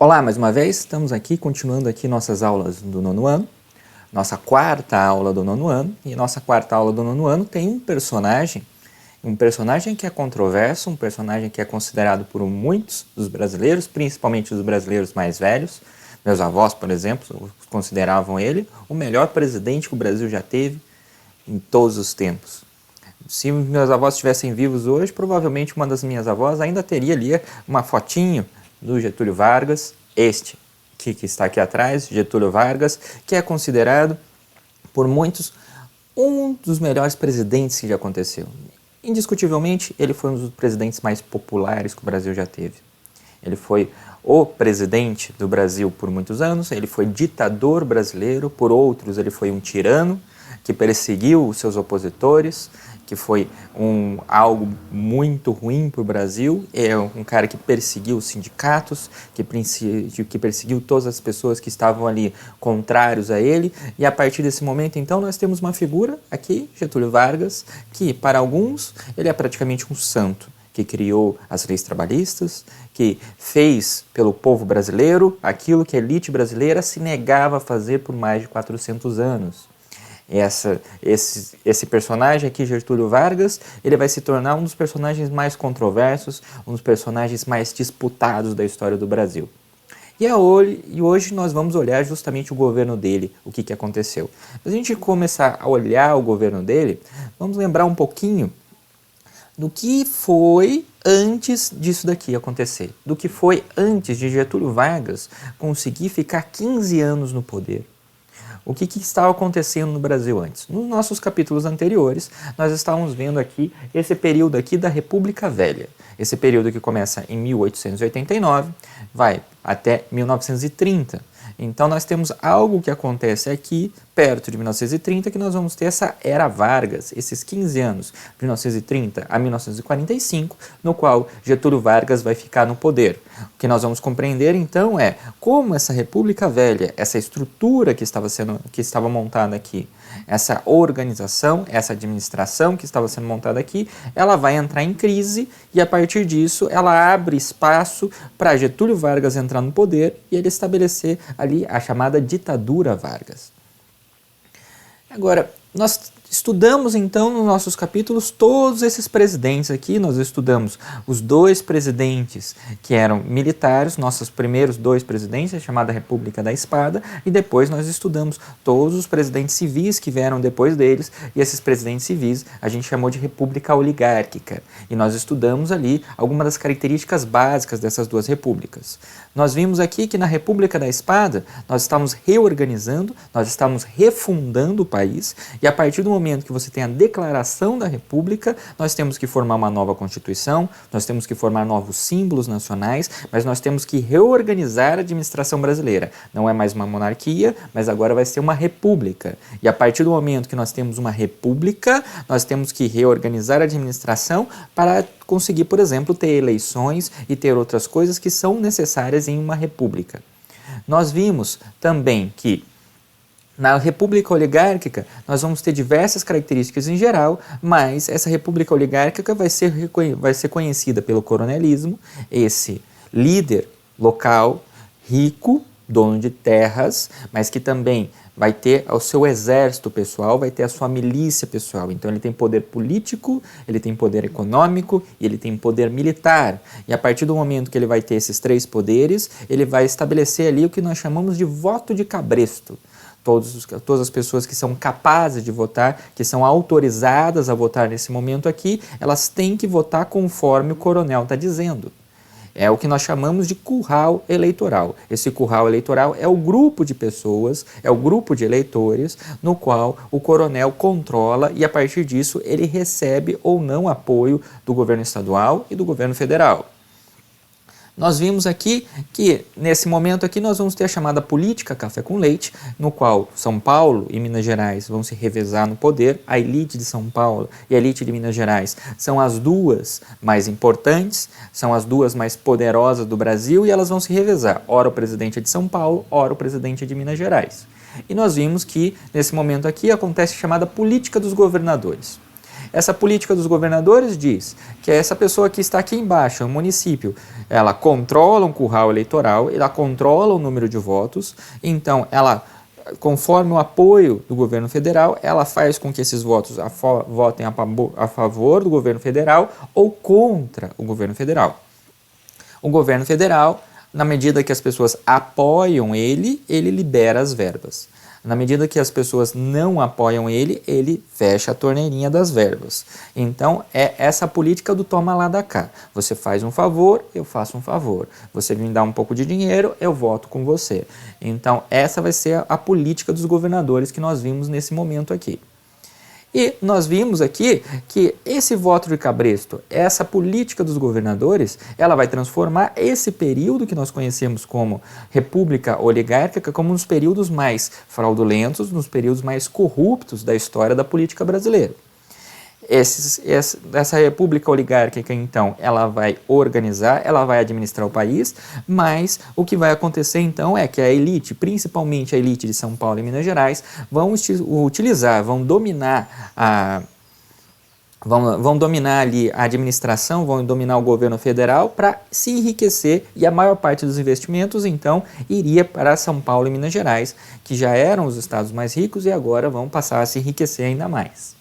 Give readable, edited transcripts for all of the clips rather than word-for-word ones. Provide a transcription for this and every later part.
Olá, mais uma vez, estamos aqui, continuando aqui nossas aulas do nono ano, nossa quarta aula do nono ano, e nossa quarta aula do nono ano tem um personagem que é controverso, um personagem que é considerado por muitos dos brasileiros, principalmente os brasileiros mais velhos. Meus avós, por exemplo, consideravam ele o melhor presidente que o Brasil já teve em todos os tempos. Se meus avós estivessem vivos hoje, provavelmente uma das minhas avós ainda teria ali uma fotinho do Getúlio Vargas, este que está aqui atrás, Getúlio Vargas, que é considerado por muitos um dos melhores presidentes que já aconteceu. Indiscutivelmente, ele foi um dos presidentes mais populares que o Brasil já teve. Ele foi o presidente do Brasil por muitos anos, ele foi ditador brasileiro, por outros ele foi um tirano que perseguiu os seus opositores, que foi algo muito ruim para o Brasil. É um cara que perseguiu os sindicatos, que perseguiu todas as pessoas que estavam ali contrários a ele, e a partir desse momento, então, nós temos uma figura aqui, Getúlio Vargas, que para alguns ele é praticamente um santo, que criou as leis trabalhistas, que fez pelo povo brasileiro aquilo que a elite brasileira se negava a fazer por mais de 400 anos. Esse personagem aqui, Getúlio Vargas, ele vai se tornar um dos personagens mais controversos, um dos personagens mais disputados da história do Brasil. E hoje nós vamos olhar justamente o governo dele, o que aconteceu. Para a gente começar a olhar o governo dele, vamos lembrar um pouquinho do que foi antes disso daqui acontecer, do que foi antes de Getúlio Vargas conseguir ficar 15 anos no poder. O que estava acontecendo no Brasil antes? Nos nossos capítulos anteriores, nós estávamos vendo aqui esse período aqui da República Velha. Esse período que começa em 1889, vai até 1930. Então nós temos algo que acontece aqui, perto de 1930, que nós vamos ter essa Era Vargas, esses 15 anos, de 1930 a 1945, no qual Getúlio Vargas vai ficar no poder. O que nós vamos compreender então é como essa República Velha, essa estrutura que estava montada aqui, essa organização, essa administração que estava sendo montada aqui, ela vai entrar em crise e a partir disso ela abre espaço para Getúlio Vargas entrar no poder e ele estabelecer ali a chamada ditadura Vargas. Agora, nós estudamos então nos nossos capítulos todos esses presidentes aqui, nós estudamos os dois presidentes que eram militares, nossos primeiros dois presidentes, a chamada República da Espada, e depois nós estudamos todos os presidentes civis que vieram depois deles, e esses presidentes civis a gente chamou de República Oligárquica, e nós estudamos ali algumas das características básicas dessas duas repúblicas. Nós vimos aqui que na República da Espada nós estamos reorganizando, nós estamos refundando o país, e a partir do momento que você tem a declaração da República, nós temos que formar uma nova Constituição, nós temos que formar novos símbolos nacionais, mas nós temos que reorganizar a administração brasileira. Não é mais uma monarquia, mas agora vai ser uma república. E a partir do momento que nós temos uma república, nós temos que reorganizar a administração para conseguir, por exemplo, ter eleições e ter outras coisas que são necessárias em uma república. Nós vimos também que na República Oligárquica, nós vamos ter diversas características em geral, mas essa República Oligárquica vai ser conhecida pelo coronelismo, esse líder local, rico, dono de terras, mas que também vai ter o seu exército pessoal, vai ter a sua milícia pessoal. Então ele tem poder político, ele tem poder econômico e ele tem poder militar. E a partir do momento que ele vai ter esses três poderes, ele vai estabelecer ali o que nós chamamos de voto de cabresto. Todas as pessoas que são capazes de votar, que são autorizadas a votar nesse momento aqui, elas têm que votar conforme o coronel está dizendo. É o que nós chamamos de curral eleitoral. Esse curral eleitoral é o grupo de pessoas, é o grupo de eleitores no qual o coronel controla e a partir disso ele recebe ou não apoio do governo estadual e do governo federal. Nós vimos aqui que, nesse momento aqui, nós vamos ter a chamada política café com leite, no qual São Paulo e Minas Gerais vão se revezar no poder. A elite de São Paulo e a elite de Minas Gerais são as duas mais importantes, são as duas mais poderosas do Brasil e elas vão se revezar. Ora o presidente é de São Paulo, ora o presidente é de Minas Gerais. E nós vimos que, nesse momento aqui, acontece a chamada política dos governadores. Essa política dos governadores diz que essa pessoa que está aqui embaixo, o município, ela controla um curral eleitoral, ela controla o número de votos, então ela, conforme o apoio do governo federal, ela faz com que esses votos votem a favor do governo federal ou contra o governo federal. O governo federal, na medida que as pessoas apoiam ele libera as verbas. Na medida que as pessoas não apoiam ele fecha a torneirinha das verbas. Então, é essa política do toma lá da cá. Você faz um favor, eu faço um favor. Você me dá um pouco de dinheiro, eu voto com você. Então, essa vai ser a política dos governadores que nós vimos nesse momento aqui. E nós vimos aqui que esse voto de cabresto, essa política dos governadores, ela vai transformar esse período que nós conhecemos como república oligárquica como um dos períodos mais fraudulentos, nos períodos mais corruptos da história da política brasileira. Essa república oligárquica, então, ela vai organizar, ela vai administrar o país, mas o que vai acontecer, então, é que a elite, principalmente a elite de São Paulo e Minas Gerais, vão dominar ali a administração, vão dominar o governo federal para se enriquecer e a maior parte dos investimentos, então, iria para São Paulo e Minas Gerais, que já eram os estados mais ricos e agora vão passar a se enriquecer ainda mais.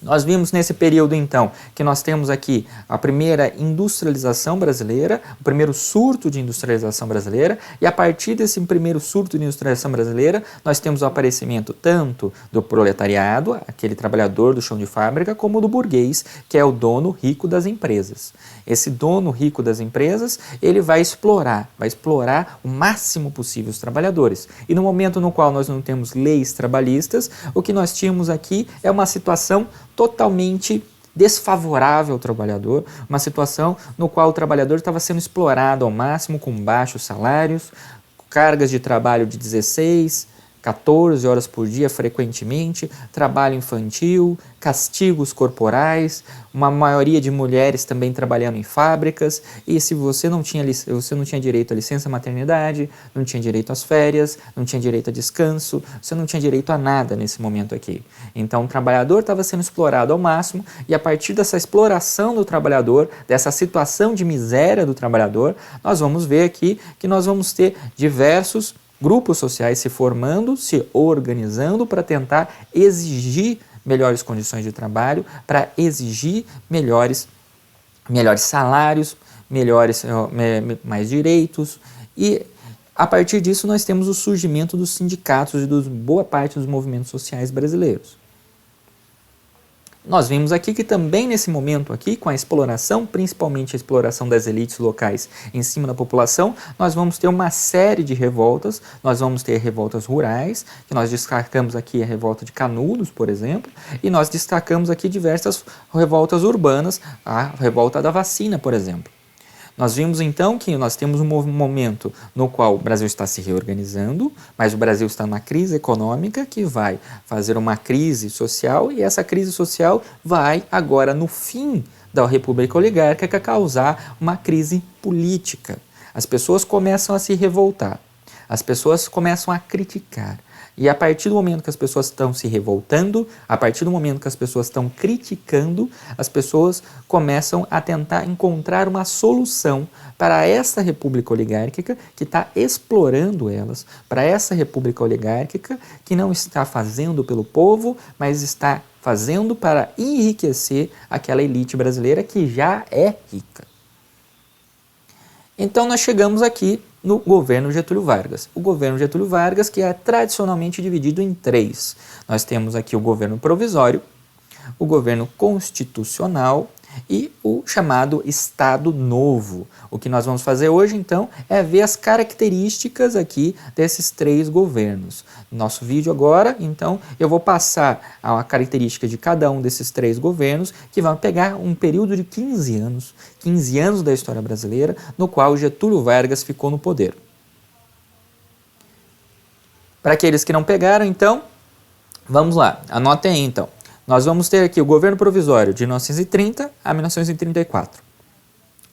Nós vimos nesse período, então, que nós temos aqui a primeira industrialização brasileira, o primeiro surto de industrialização brasileira, e a partir desse primeiro surto de industrialização brasileira, nós temos o aparecimento tanto do proletariado, aquele trabalhador do chão de fábrica, como do burguês, que é o dono rico das empresas. Esse dono rico das empresas, ele vai explorar o máximo possível os trabalhadores. E no momento no qual nós não temos leis trabalhistas, o que nós tínhamos aqui é uma situação totalmente desfavorável ao trabalhador, uma situação no qual o trabalhador estava sendo explorado ao máximo com baixos salários, cargas de trabalho de 16, 14 horas por dia frequentemente, trabalho infantil, castigos corporais, uma maioria de mulheres também trabalhando em fábricas, e se você não tinha direito à licença maternidade, não tinha direito às férias, não tinha direito a descanso, você não tinha direito a nada nesse momento aqui. Então o trabalhador estava sendo explorado ao máximo, e a partir dessa exploração do trabalhador, dessa situação de miséria do trabalhador, nós vamos ver aqui que nós vamos ter diversos grupos sociais se formando, se organizando para tentar exigir melhores condições de trabalho, para exigir melhores salários, mais direitos. E a partir disso nós temos o surgimento dos sindicatos e de boa parte dos movimentos sociais brasileiros. Nós vimos aqui que também nesse momento aqui, com a exploração, principalmente a exploração das elites locais em cima da população, nós vamos ter uma série de revoltas, nós vamos ter revoltas rurais, que nós destacamos aqui a revolta de Canudos, por exemplo, e nós destacamos aqui diversas revoltas urbanas, a revolta da vacina, por exemplo. Nós vimos então que nós temos um momento no qual o Brasil está se reorganizando, mas o Brasil está numa crise econômica que vai fazer uma crise social, e essa crise social vai agora no fim da República Oligárquica causar uma crise política. As pessoas começam a se revoltar, as pessoas começam a criticar. E a partir do momento que as pessoas estão se revoltando, a partir do momento que as pessoas estão criticando, as pessoas começam a tentar encontrar uma solução para essa república oligárquica que está explorando elas, para essa república oligárquica que não está fazendo pelo povo, mas está fazendo para enriquecer aquela elite brasileira que já é rica. Então nós chegamos aqui no governo Getúlio Vargas. O governo Getúlio Vargas, que é tradicionalmente dividido em três. Nós temos aqui o governo provisório, o governo constitucional e o chamado Estado Novo. O que nós vamos fazer hoje, então, é ver as características aqui desses três governos. No nosso vídeo agora, então, eu vou passar a característica de cada um desses três governos, que vão pegar um período de 15 anos da história brasileira, no qual Getúlio Vargas ficou no poder. Para aqueles que não pegaram, então, vamos lá, anotem aí, então. Nós vamos ter aqui o governo provisório de 1930 a 1934.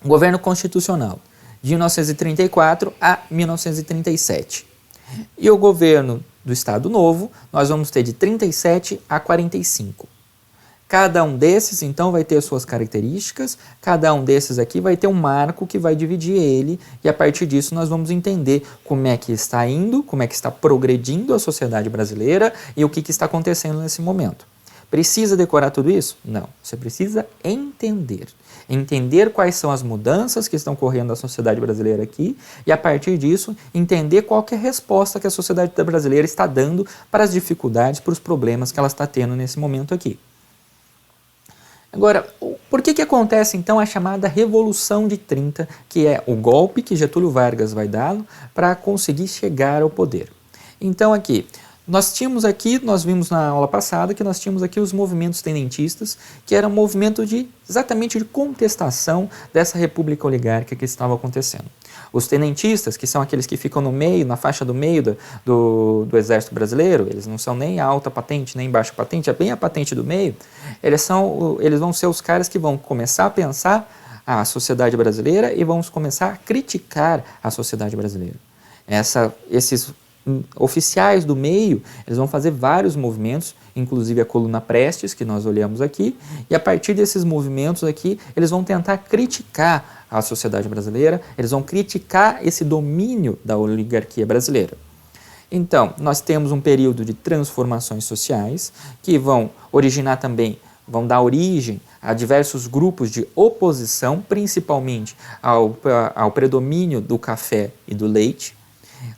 O governo constitucional de 1934 a 1937. E o governo do Estado Novo nós vamos ter de 37 a 45. Cada um desses, então, vai ter suas características, cada um desses aqui vai ter um marco que vai dividir ele, e a partir disso nós vamos entender como é que está indo, como é que está progredindo a sociedade brasileira e o que está acontecendo nesse momento. Precisa decorar tudo isso? Não. Você precisa entender. Entender quais são as mudanças que estão ocorrendo na sociedade brasileira aqui e, a partir disso, entender qual que é a resposta que a sociedade brasileira está dando para as dificuldades, para os problemas que ela está tendo nesse momento aqui. Agora, por que acontece então a chamada Revolução de 30, que é o golpe que Getúlio Vargas vai dar para conseguir chegar ao poder? Então aqui, nós vimos na aula passada que nós tínhamos aqui os movimentos tenentistas, que era um movimento exatamente de contestação dessa república oligárquica que estava acontecendo. Os tenentistas, que são aqueles que ficam no meio, na faixa do meio do exército brasileiro, eles não são nem alta patente, nem baixa patente, é bem a patente do meio, eles vão ser os caras que vão começar a pensar a sociedade brasileira e vão começar a criticar a sociedade brasileira. Esses oficiais do meio, eles vão fazer vários movimentos, inclusive a coluna Prestes, que nós olhamos aqui, e a partir desses movimentos aqui, eles vão tentar criticar a sociedade brasileira, eles vão criticar esse domínio da oligarquia brasileira. Então, nós temos um período de transformações sociais, que vão originar também, vão dar origem a diversos grupos de oposição, principalmente ao predomínio do café e do leite.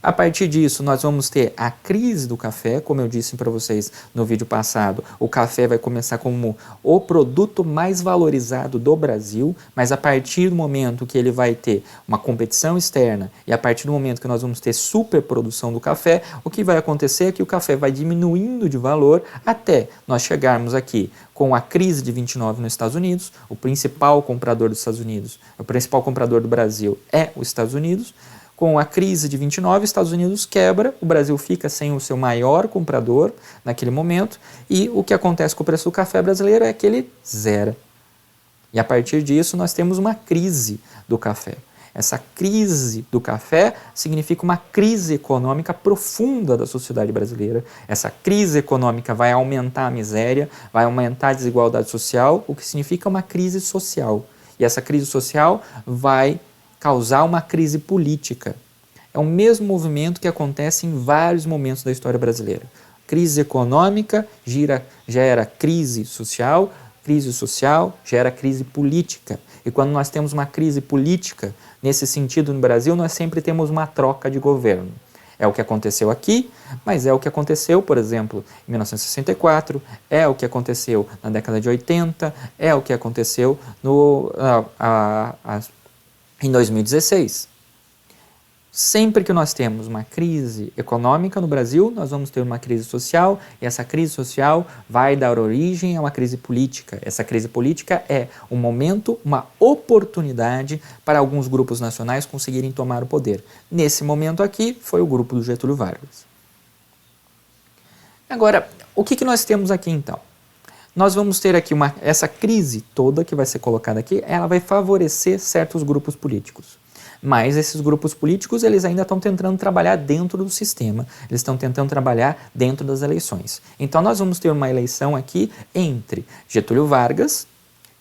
A partir disso, nós vamos ter a crise do café, como eu disse para vocês no vídeo passado, o café vai começar como o produto mais valorizado do Brasil, mas a partir do momento que ele vai ter uma competição externa e a partir do momento que nós vamos ter superprodução do café, o que vai acontecer é que o café vai diminuindo de valor até nós chegarmos aqui com a crise de 29 nos Estados Unidos, o principal comprador dos Estados Unidos, o principal comprador do Brasil é os Estados Unidos. Com a crise de 29, os Estados Unidos quebra, o Brasil fica sem o seu maior comprador naquele momento e o que acontece com o preço do café brasileiro é que ele zera. E a partir disso nós temos uma crise do café. Essa crise do café significa uma crise econômica profunda da sociedade brasileira. Essa crise econômica vai aumentar a miséria, vai aumentar a desigualdade social, o que significa uma crise social. E essa crise social vai causar uma crise política. É o mesmo movimento que acontece em vários momentos da história brasileira. Crise econômica gera crise social gera crise política. E quando nós temos uma crise política, nesse sentido no Brasil, nós sempre temos uma troca de governo. É o que aconteceu aqui, mas é o que aconteceu, por exemplo, em 1964, é o que aconteceu na década de 80, é o que aconteceu em 2016. Sempre que nós temos uma crise econômica no Brasil, nós vamos ter uma crise social, e essa crise social vai dar origem a uma crise política. Essa crise política é um momento, uma oportunidade para alguns grupos nacionais conseguirem tomar o poder. Nesse momento aqui, foi o grupo do Getúlio Vargas. Agora, o que nós temos aqui então? Nós vamos ter aqui essa crise toda que vai ser colocada aqui, ela vai favorecer certos grupos políticos. Mas esses grupos políticos, eles ainda estão tentando trabalhar dentro do sistema, eles estão tentando trabalhar dentro das eleições. Então nós vamos ter uma eleição aqui entre Getúlio Vargas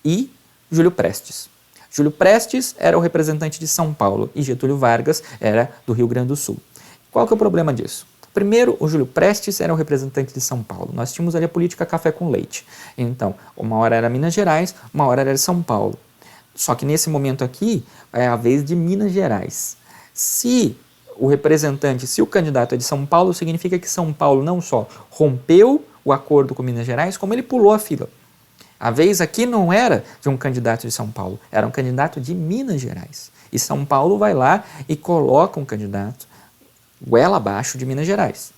e Júlio Prestes. Júlio Prestes era o representante de São Paulo e Getúlio Vargas era do Rio Grande do Sul. Qual que é o problema disso? Primeiro, o Júlio Prestes era o representante de São Paulo. Nós tínhamos ali a política café com leite. Então, uma hora era Minas Gerais, uma hora era São Paulo. Só que nesse momento aqui, é a vez de Minas Gerais. Se o candidato é de São Paulo, significa que São Paulo não só rompeu o acordo com Minas Gerais, como ele pulou a fila. A vez aqui não era de um candidato de São Paulo, era um candidato de Minas Gerais. E São Paulo vai lá e coloca um candidato goela abaixo de Minas Gerais.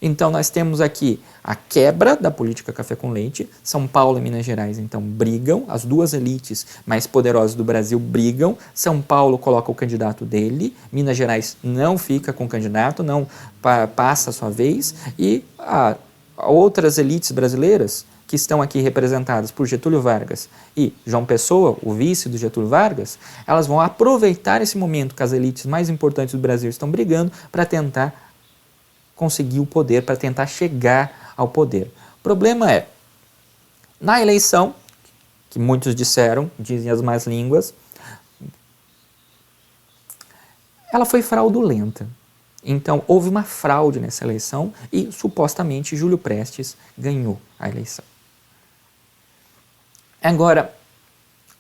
Então nós temos aqui a quebra da política café com leite. São Paulo e Minas Gerais então brigam, as duas elites mais poderosas do Brasil brigam. São Paulo coloca o candidato dele, Minas Gerais não fica com o candidato, não passa a sua vez, e outras elites brasileiras que estão aqui representadas por Getúlio Vargas e João Pessoa, o vice do Getúlio Vargas, elas vão aproveitar esse momento que as elites mais importantes do Brasil estão brigando para tentar conseguir o poder, para tentar chegar ao poder. O problema é, Na eleição, que muitos disseram, dizem as más línguas, ela foi fraudulenta. Então, houve uma fraude nessa eleição e, supostamente, Júlio Prestes ganhou a eleição. Agora,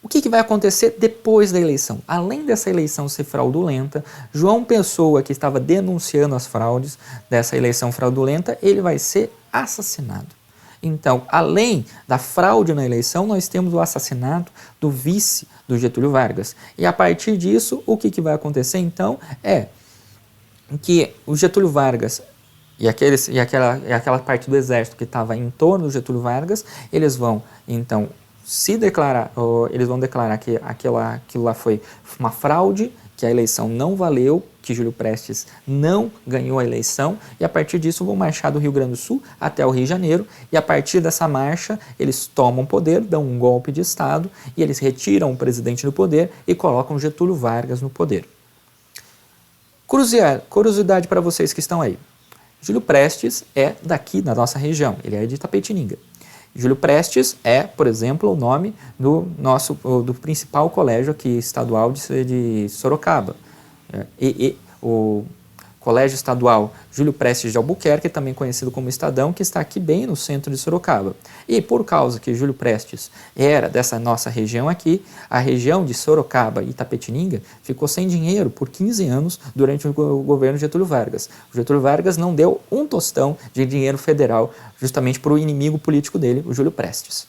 o que vai acontecer depois da eleição? Além dessa eleição ser fraudulenta, João Pessoa, que estava denunciando as fraudes dessa eleição fraudulenta, ele vai ser assassinado. Então, além da fraude na eleição, nós temos o assassinato do vice do Getúlio Vargas. E a partir disso, o que vai acontecer então é que o Getúlio Vargas e aquela parte do exército que estava em torno do Getúlio Vargas, eles vão então eles vão declarar que aquilo lá foi uma fraude, que a eleição não valeu, que Júlio Prestes não ganhou a eleição, e a partir disso vão marchar do Rio Grande do Sul até o Rio de Janeiro, e a partir dessa marcha eles tomam poder, dão um golpe de Estado, e eles retiram o presidente do poder e colocam Getúlio Vargas no poder. Curiosidade para vocês que estão aí. Júlio Prestes é daqui, da nossa região, ele é de Itapetininga. Júlio Prestes é, por exemplo, o nome do principal colégio aqui estadual de Sorocaba. O Colégio Estadual Júlio Prestes de Albuquerque, também conhecido como Estadão, que está aqui bem no centro de Sorocaba. E por causa que Júlio Prestes era dessa nossa região aqui, a região de Sorocaba e Itapetininga ficou sem dinheiro por 15 anos durante o governo Getúlio Vargas. O Getúlio Vargas não deu um tostão de dinheiro federal justamente para o inimigo político dele, o Júlio Prestes.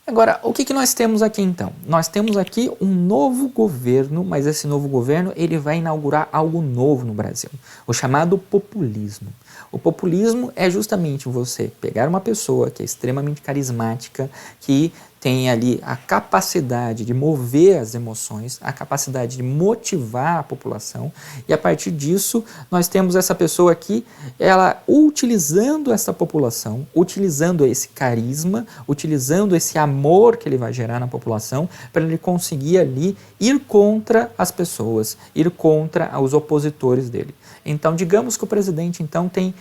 Agora, o que nós temos aqui então? Nós temos aqui um novo governo, mas esse novo governo ele vai inaugurar algo novo no Brasil, o chamado populismo. O populismo é justamente você pegar uma pessoa que é extremamente carismática, que tem ali a capacidade de mover as emoções, a capacidade de motivar a população, e a partir disso nós temos essa pessoa aqui, ela utilizando essa população, utilizando esse carisma, utilizando esse amor que ele vai gerar na população, para ele conseguir ali ir contra as pessoas, ir contra os opositores dele. Então, digamos que o presidente então tem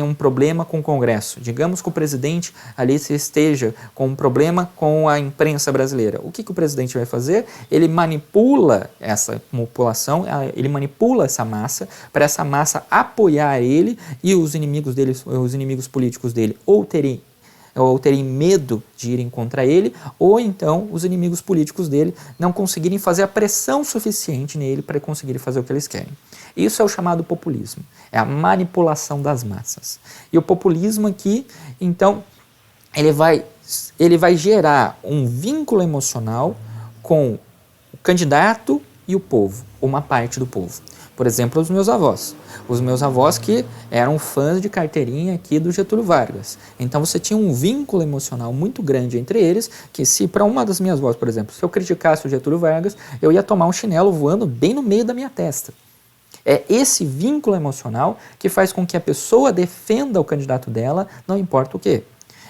um problema com o Congresso, digamos que o presidente ali esteja com um problema com a imprensa brasileira. O que o presidente vai fazer? Ele manipula essa população, ele manipula essa massa, para essa massa apoiar ele e os inimigos dele, os inimigos políticos dele, ou terem medo de irem contra ele, ou então os inimigos políticos dele não conseguirem fazer a pressão suficiente nele para conseguirem fazer o que eles querem. Isso é o chamado populismo, é a manipulação das massas. E o populismo aqui, então, ele vai gerar um vínculo emocional com o candidato e o povo, uma parte do povo. Por exemplo, os meus avós. Os meus avós que eram fãs de carteirinha aqui do Getúlio Vargas. Então você tinha um vínculo emocional muito grande entre eles, que se para uma das minhas avós, por exemplo, se eu criticasse o Getúlio Vargas, eu ia tomar um chinelo voando bem no meio da minha testa. É esse vínculo emocional que faz com que a pessoa defenda o candidato dela, não importa o quê.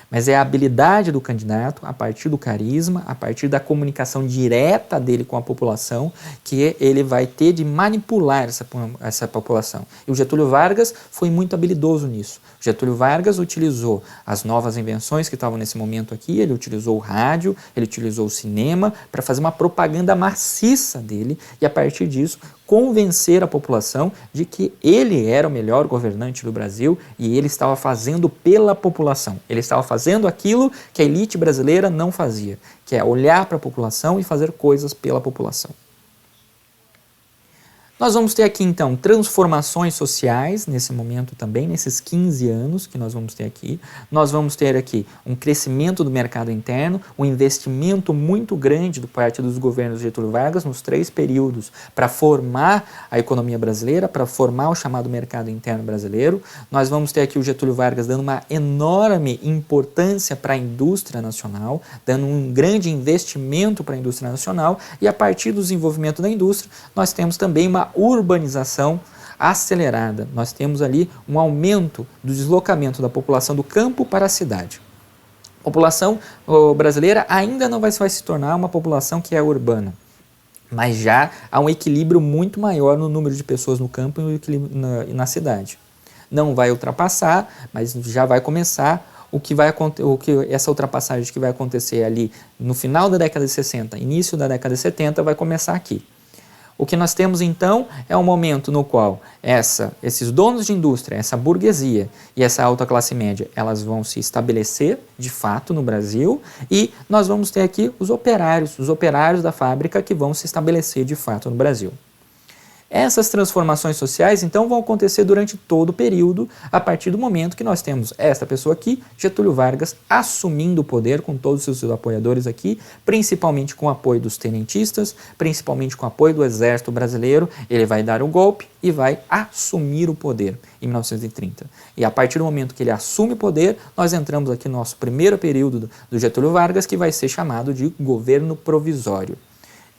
Mas é a habilidade do candidato, a partir do carisma, a partir da comunicação direta dele com a população, que ele vai ter de manipular essa população. E o Getúlio Vargas foi muito habilidoso nisso. O Getúlio Vargas utilizou as novas invenções que estavam nesse momento aqui, ele utilizou o rádio, ele utilizou o cinema para fazer uma propaganda maciça dele e, a partir disso, convencer a população de que ele era o melhor governante do Brasil e ele estava fazendo pela população. Ele estava fazendo aquilo que a elite brasileira não fazia, que é olhar para a população e fazer coisas pela população. Nós vamos ter aqui, então, transformações sociais nesse momento também, nesses 15 anos que nós vamos ter aqui. Nós vamos ter aqui um crescimento do mercado interno, um investimento muito grande do parte dos governos de Getúlio Vargas nos 3 períodos para formar a economia brasileira, para formar o chamado mercado interno brasileiro. Nós vamos ter aqui o Getúlio Vargas dando uma enorme importância para a indústria nacional, dando um grande investimento para a indústria nacional, e a partir do desenvolvimento da indústria, nós temos também uma urbanização acelerada. Nós temos ali um aumento do deslocamento da população do campo para a cidade. A população brasileira ainda não vai se tornar uma população que é urbana, mas já há um equilíbrio muito maior no número de pessoas no campo e na cidade. não vai ultrapassar, mas já vai começar essa ultrapassagem que vai acontecer ali no final da década de 60, início da década de 70, vai começar aqui. O que nós temos então é um momento no qual esses donos de indústria, essa burguesia e essa alta classe média, elas vão se estabelecer de fato no Brasil e nós vamos ter aqui os operários da fábrica que vão se estabelecer de fato no Brasil. Essas transformações sociais, então, vão acontecer durante todo o período, a partir do momento que nós temos esta pessoa aqui, Getúlio Vargas, assumindo o poder com todos os seus apoiadores aqui, principalmente com o apoio dos tenentistas, principalmente com o apoio do exército brasileiro. Ele vai dar o golpe e vai assumir o poder em 1930. E a partir do momento que ele assume o poder, nós entramos aqui no nosso primeiro período do Getúlio Vargas, que vai ser chamado de governo provisório.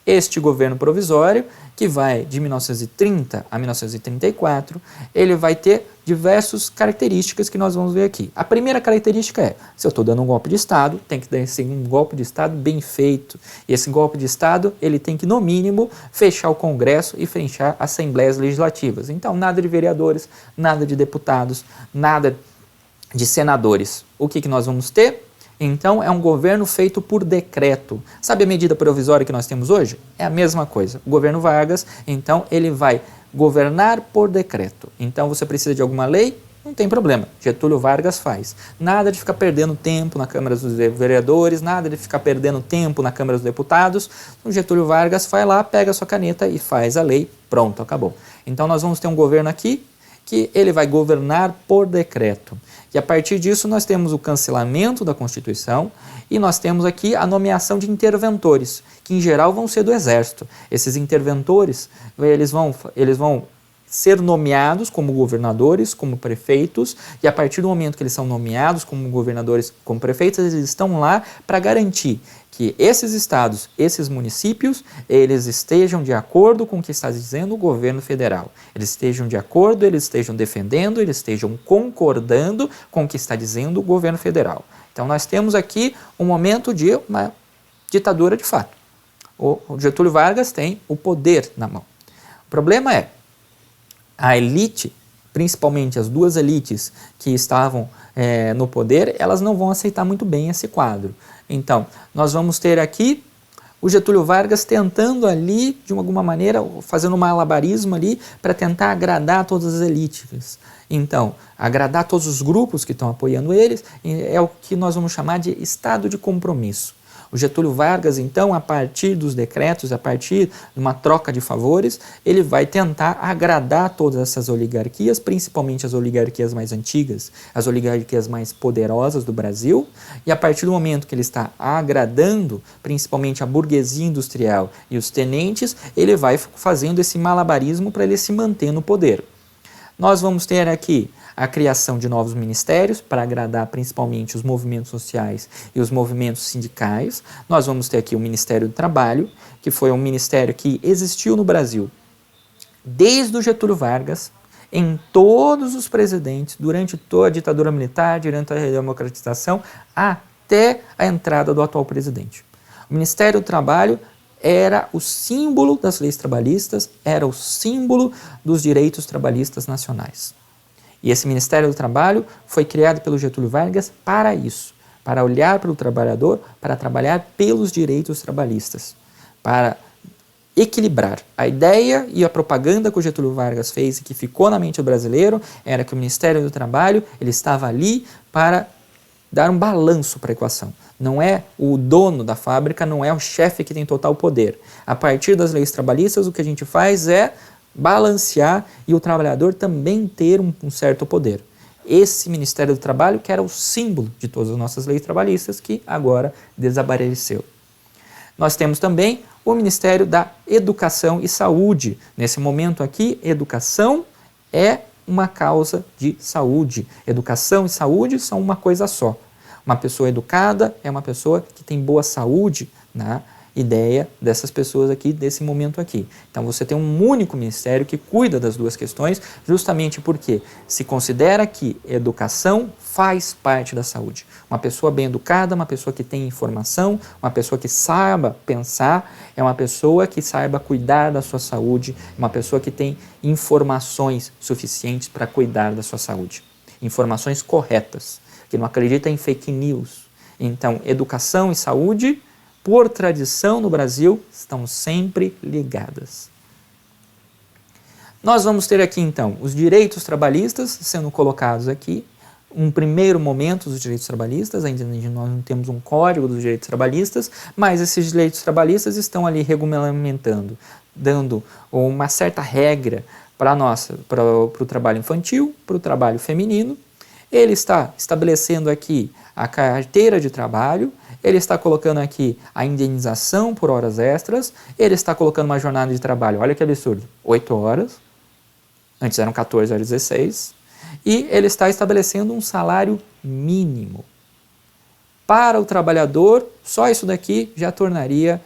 Este governo provisório, que vai de 1930 a 1934, ele vai ter diversas características que nós vamos ver aqui. A primeira característica é, se eu estou dando um golpe de Estado, tem que ser um golpe de Estado bem feito. E esse golpe de Estado, ele tem que, no mínimo, fechar o Congresso e fechar assembleias legislativas. Então, nada de vereadores, nada de deputados, nada de senadores. O que nós vamos ter? Então, é um governo feito por decreto. Sabe a medida provisória que nós temos hoje? É a mesma coisa. O governo Vargas, então, ele vai governar por decreto. Então, você precisa de alguma lei? Não tem problema. Getúlio Vargas faz. Nada de ficar perdendo tempo na Câmara dos Vereadores, nada de ficar perdendo tempo na Câmara dos Deputados. O Getúlio Vargas vai lá, pega a sua caneta e faz a lei. Pronto, acabou. Então, nós vamos ter um governo aqui que ele vai governar por decreto. E a partir disso nós temos o cancelamento da Constituição e nós temos aqui a nomeação de interventores, que em geral vão ser do Exército. Esses interventores, eles vão ser nomeados como governadores, como prefeitos, e a partir do momento que eles são nomeados como governadores, como prefeitos, eles estão lá para garantir que esses estados, esses municípios, eles estejam de acordo com o que está dizendo o governo federal. Eles estejam de acordo, eles estejam defendendo, eles estejam concordando com o que está dizendo o governo federal. Então nós temos aqui um momento de uma ditadura de fato. O Getúlio Vargas tem o poder na mão. O problema é, a elite, principalmente as duas elites que estavam no poder, elas não vão aceitar muito bem esse quadro. Então, nós vamos ter aqui o Getúlio Vargas tentando ali, de alguma maneira, fazendo um malabarismo ali para tentar agradar todas as elites. Então, agradar todos os grupos que estão apoiando eles é o que nós vamos chamar de estado de compromisso. O Getúlio Vargas, então, a partir dos decretos, a partir de uma troca de favores, ele vai tentar agradar todas essas oligarquias, principalmente as oligarquias mais antigas, as oligarquias mais poderosas do Brasil, e a partir do momento que ele está agradando, principalmente a burguesia industrial e os tenentes, ele vai fazendo esse malabarismo para ele se manter no poder. Nós vamos ter aqui a criação de novos ministérios para agradar principalmente os movimentos sociais e os movimentos sindicais. Nós vamos ter aqui o Ministério do Trabalho, que foi um ministério que existiu no Brasil desde o Getúlio Vargas, em todos os presidentes, durante toda a ditadura militar, durante a redemocratização, até a entrada do atual presidente. O Ministério do Trabalho era o símbolo das leis trabalhistas, era o símbolo dos direitos trabalhistas nacionais. E esse Ministério do Trabalho foi criado pelo Getúlio Vargas para isso, para olhar para o trabalhador, para trabalhar pelos direitos trabalhistas, para equilibrar. A ideia e a propaganda que o Getúlio Vargas fez e que ficou na mente do brasileiro era que o Ministério do Trabalho ele estava ali para dar um balanço para a equação. Não é o dono da fábrica, não é o chefe que tem total poder. A partir das leis trabalhistas, o que a gente faz é balancear e o trabalhador também ter um certo poder. Esse Ministério do Trabalho que era o símbolo de todas as nossas leis trabalhistas que agora desapareceu. Nós temos também o Ministério da Educação e Saúde. Nesse momento aqui, educação é uma causa de saúde. Educação e saúde são uma coisa só. Uma pessoa educada é uma pessoa que tem boa saúde, né? ideia dessas pessoas aqui, desse momento aqui. Então você tem um único ministério que cuida das duas questões, justamente porque se considera que educação faz parte da saúde. Uma pessoa bem educada, uma pessoa que tem informação, uma pessoa que saiba pensar, é uma pessoa que saiba cuidar da sua saúde, uma pessoa que tem informações suficientes para cuidar da sua saúde. Informações corretas, que não acredita em fake news. Então, educação e saúde, por tradição no Brasil, estão sempre ligadas. Nós vamos ter aqui, então, os direitos trabalhistas sendo colocados aqui. Um primeiro momento dos direitos trabalhistas, ainda nós não temos um código dos direitos trabalhistas, mas esses direitos trabalhistas estão ali regulamentando, dando uma certa regra para o trabalho infantil, para o trabalho feminino. Ele está estabelecendo aqui a carteira de trabalho, ele está colocando aqui a indenização por horas extras, ele está colocando uma jornada de trabalho, olha que absurdo, 8 horas, antes eram 14 horas 16, e ele está estabelecendo um salário mínimo. Para o trabalhador, só isso daqui já tornaria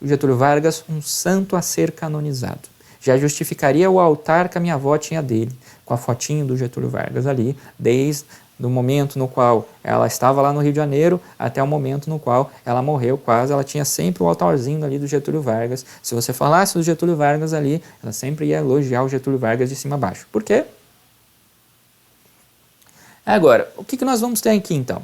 o Getúlio Vargas um santo a ser canonizado. Já justificaria o altar que a minha avó tinha dele, com a fotinho do Getúlio Vargas ali, desde o momento no qual ela estava lá no Rio de Janeiro até o momento no qual ela morreu quase, ela tinha sempre o altarzinho ali do Getúlio Vargas. Se você falasse do Getúlio Vargas ali, ela sempre ia elogiar o Getúlio Vargas de cima a baixo. Por quê? Agora, o que nós vamos ter aqui então?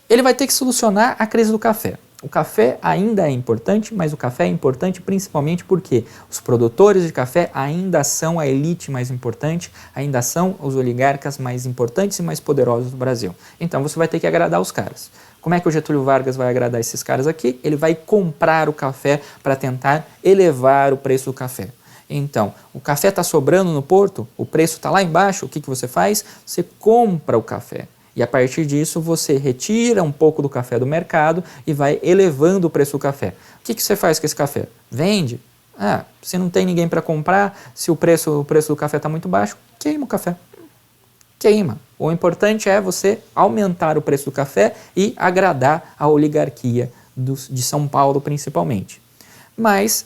Ele vai ter que solucionar a crise do café. O café ainda é importante, mas o café é importante principalmente porque os produtores de café ainda são a elite mais importante, ainda são os oligarcas mais importantes e mais poderosos do Brasil. Então você vai ter que agradar os caras. Como é que o Getúlio Vargas vai agradar esses caras aqui? Ele vai comprar o café para tentar elevar o preço do café. Então, o café está sobrando no porto, o preço está lá embaixo, o que você faz? Você compra o café. E a partir disso você retira um pouco do café do mercado e vai elevando o preço do café. O que você faz com esse café? Vende? Se não tem ninguém para comprar, se o preço do café está muito baixo, queima o café. Queima. O importante é você aumentar o preço do café e agradar a oligarquia de São Paulo principalmente. Mas,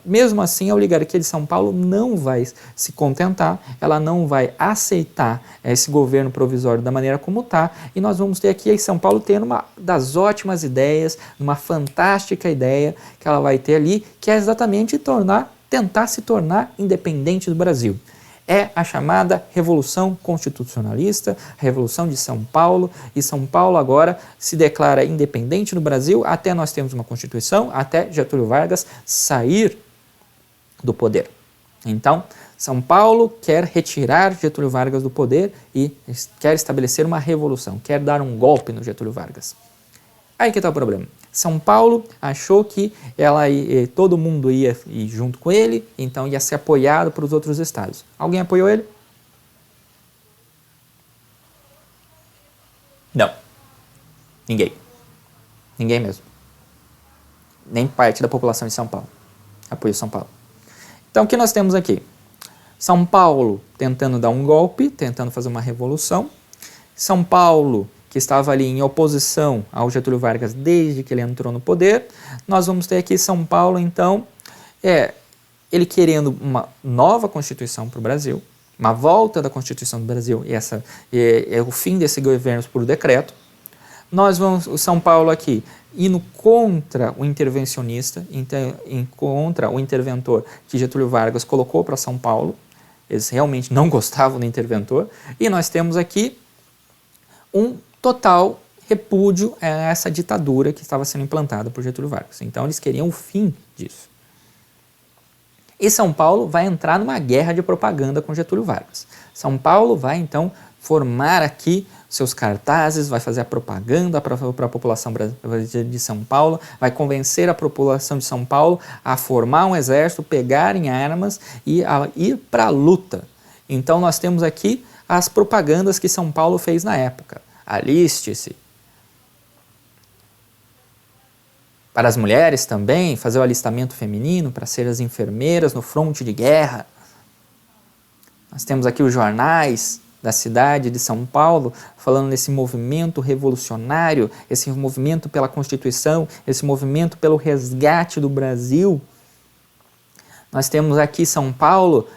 mesmo assim, a oligarquia de São Paulo não vai se contentar, ela não vai aceitar esse governo provisório da maneira como está, e nós vamos ter aqui em São Paulo tendo uma das ótimas ideias, uma fantástica ideia que ela vai ter ali, que é exatamente tentar se tornar independente do Brasil. É a chamada Revolução Constitucionalista, a Revolução de São Paulo, e São Paulo agora se declara independente no Brasil, até nós temos uma Constituição, até Getúlio Vargas sair do poder. Então, São Paulo quer retirar Getúlio Vargas do poder e quer estabelecer uma revolução, quer dar um golpe no Getúlio Vargas. Aí que está o problema. São Paulo achou que todo mundo ia ir junto com ele, então ia ser apoiado por os outros estados. Alguém apoiou ele? Não. Ninguém. Ninguém mesmo. Nem parte da população de São Paulo apoiou São Paulo. Então o que nós temos aqui? São Paulo tentando dar um golpe, tentando fazer uma revolução. São Paulo que estava ali em oposição ao Getúlio Vargas desde que ele entrou no poder. Nós vamos ter aqui São Paulo, então, ele querendo uma nova Constituição para o Brasil, uma volta da Constituição do Brasil, e o fim desse governo por decreto. Nós vamos, São Paulo aqui, indo contra o intervencionista, contra o interventor que Getúlio Vargas colocou para São Paulo. Eles realmente não gostavam do interventor. E nós temos aqui um total repúdio a essa ditadura que estava sendo implantada por Getúlio Vargas. Então eles queriam o fim disso. E São Paulo vai entrar numa guerra de propaganda com Getúlio Vargas. São Paulo vai então formar aqui seus cartazes, vai fazer a propaganda para a população de São Paulo, vai convencer a população de São Paulo a formar um exército, pegarem armas e a ir para a luta. Então nós temos aqui as propagandas que São Paulo fez na época. Aliste-se. Para as mulheres também, fazer o alistamento feminino para ser as enfermeiras no fronte de guerra. Nós temos aqui os jornais da cidade de São Paulo, falando nesse movimento revolucionário, esse movimento pela Constituição, esse movimento pelo resgate do Brasil. Nós temos aqui São Paulo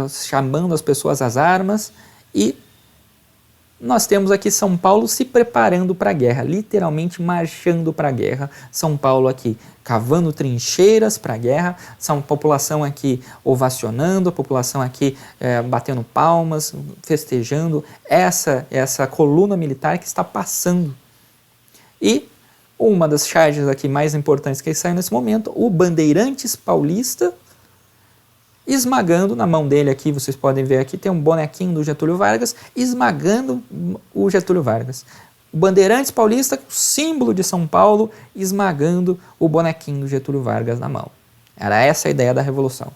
chamando as pessoas às armas e nós temos aqui São Paulo se preparando para a guerra, literalmente marchando para a guerra. São Paulo aqui cavando trincheiras para a guerra, a população aqui ovacionando, a população aqui batendo palmas, festejando essa coluna militar que está passando. E uma das charges aqui mais importantes que saiu nesse momento, o Bandeirantes Paulista, esmagando na mão dele aqui, vocês podem ver aqui, tem um bonequinho do Getúlio Vargas, esmagando o Getúlio Vargas. O Bandeirantes Paulista, símbolo de São Paulo, esmagando o bonequinho do Getúlio Vargas na mão. Era essa a ideia da Revolução.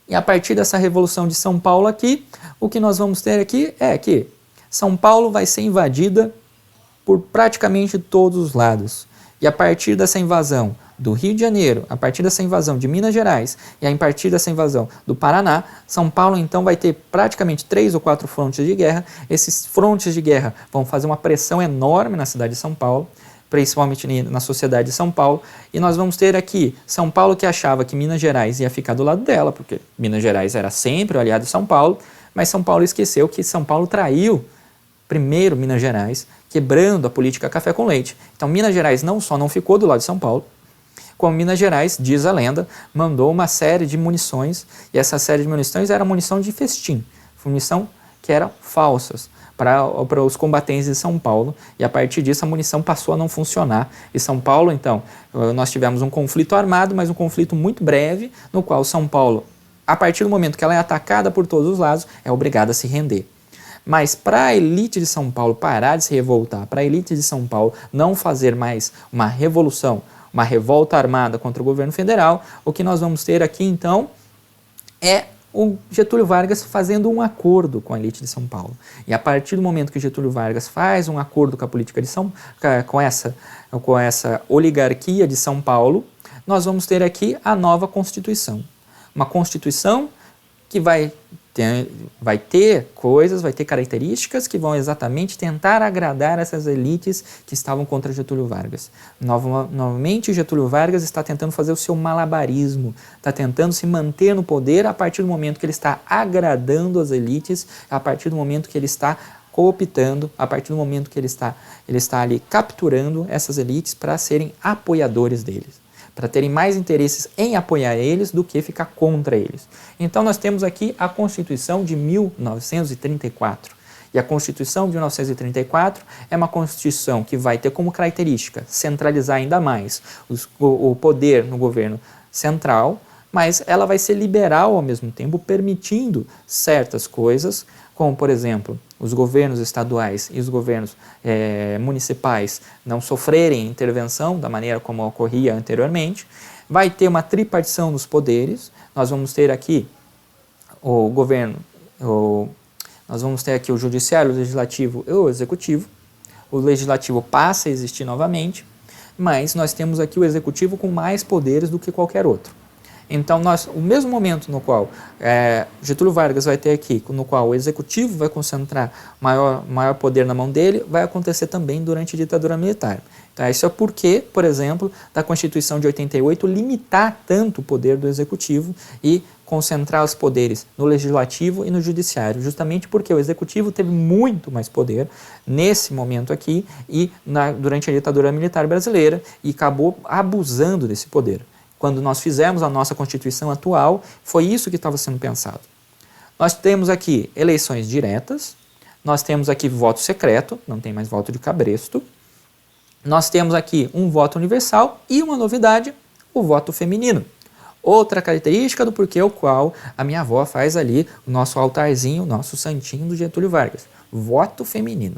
E a partir dessa Revolução de São Paulo aqui, o que nós vamos ter aqui é que São Paulo vai ser invadida por praticamente todos os lados. E a partir dessa invasão do Rio de Janeiro, a partir dessa invasão de Minas Gerais e a partir dessa invasão do Paraná, São Paulo então vai ter praticamente 3 ou 4 frontes de guerra. Esses frontes de guerra vão fazer uma pressão enorme na cidade de São Paulo, principalmente na sociedade de São Paulo, e nós vamos ter aqui São Paulo que achava que Minas Gerais ia ficar do lado dela, porque Minas Gerais era sempre o aliado de São Paulo, mas São Paulo esqueceu que São Paulo traiu primeiro Minas Gerais, quebrando a política café com leite. Então Minas Gerais não só não ficou do lado de São Paulo, como Minas Gerais, diz a lenda, mandou uma série de munições, e essa série de munições era munição de festim, munição que eram falsas para os combatentes de São Paulo, e a partir disso a munição passou a não funcionar. E São Paulo, então, nós tivemos um conflito armado, mas um conflito muito breve, no qual São Paulo, a partir do momento que ela é atacada por todos os lados, é obrigada a se render. Mas para a elite de São Paulo parar de se revoltar, para a elite de São Paulo não fazer mais uma revolução, uma revolta armada contra o governo federal, o que nós vamos ter aqui então é o Getúlio Vargas fazendo um acordo com a elite de São Paulo. E a partir do momento que Getúlio Vargas faz um acordo com a política de com essa oligarquia de São Paulo, nós vamos ter aqui a nova Constituição. Uma Constituição que vai ter coisas, vai ter características que vão exatamente tentar agradar essas elites que estavam contra Getúlio Vargas. Novamente, Getúlio Vargas está tentando fazer o seu malabarismo, está tentando se manter no poder a partir do momento que ele está agradando as elites, a partir do momento que ele está cooptando, a partir do momento que ele está ali capturando essas elites para serem apoiadores deles, para terem mais interesses em apoiar eles do que ficar contra eles. Então nós temos aqui a Constituição de 1934. E a Constituição de 1934 é uma Constituição que vai ter como característica centralizar ainda mais o poder no governo central, mas ela vai ser liberal ao mesmo tempo, permitindo certas coisas, como, por exemplo, os governos estaduais e os governos municipais não sofrerem intervenção da maneira como ocorria anteriormente. Vai ter uma tripartição dos poderes. Nós vamos ter aqui o governo, nós vamos ter aqui o judiciário, o legislativo e o executivo. O legislativo passa a existir novamente, mas nós temos aqui o executivo com mais poderes do que qualquer outro. Então, o mesmo momento no qual Getúlio Vargas vai ter aqui, no qual o executivo vai concentrar maior poder na mão dele, vai acontecer também durante a ditadura militar. Então, isso é porque, por exemplo, da Constituição de 88 limitar tanto o poder do executivo e concentrar os poderes no legislativo e no judiciário, justamente porque o executivo teve muito mais poder nesse momento aqui e durante a ditadura militar brasileira e acabou abusando desse poder. Quando nós fizemos a nossa Constituição atual, foi isso que estava sendo pensado. Nós temos aqui eleições diretas, nós temos aqui voto secreto, não tem mais voto de cabresto, nós temos aqui um voto universal e uma novidade, o voto feminino. Outra característica do porquê o qual a minha avó faz ali o nosso altarzinho, o nosso santinho do Getúlio Vargas. Voto feminino.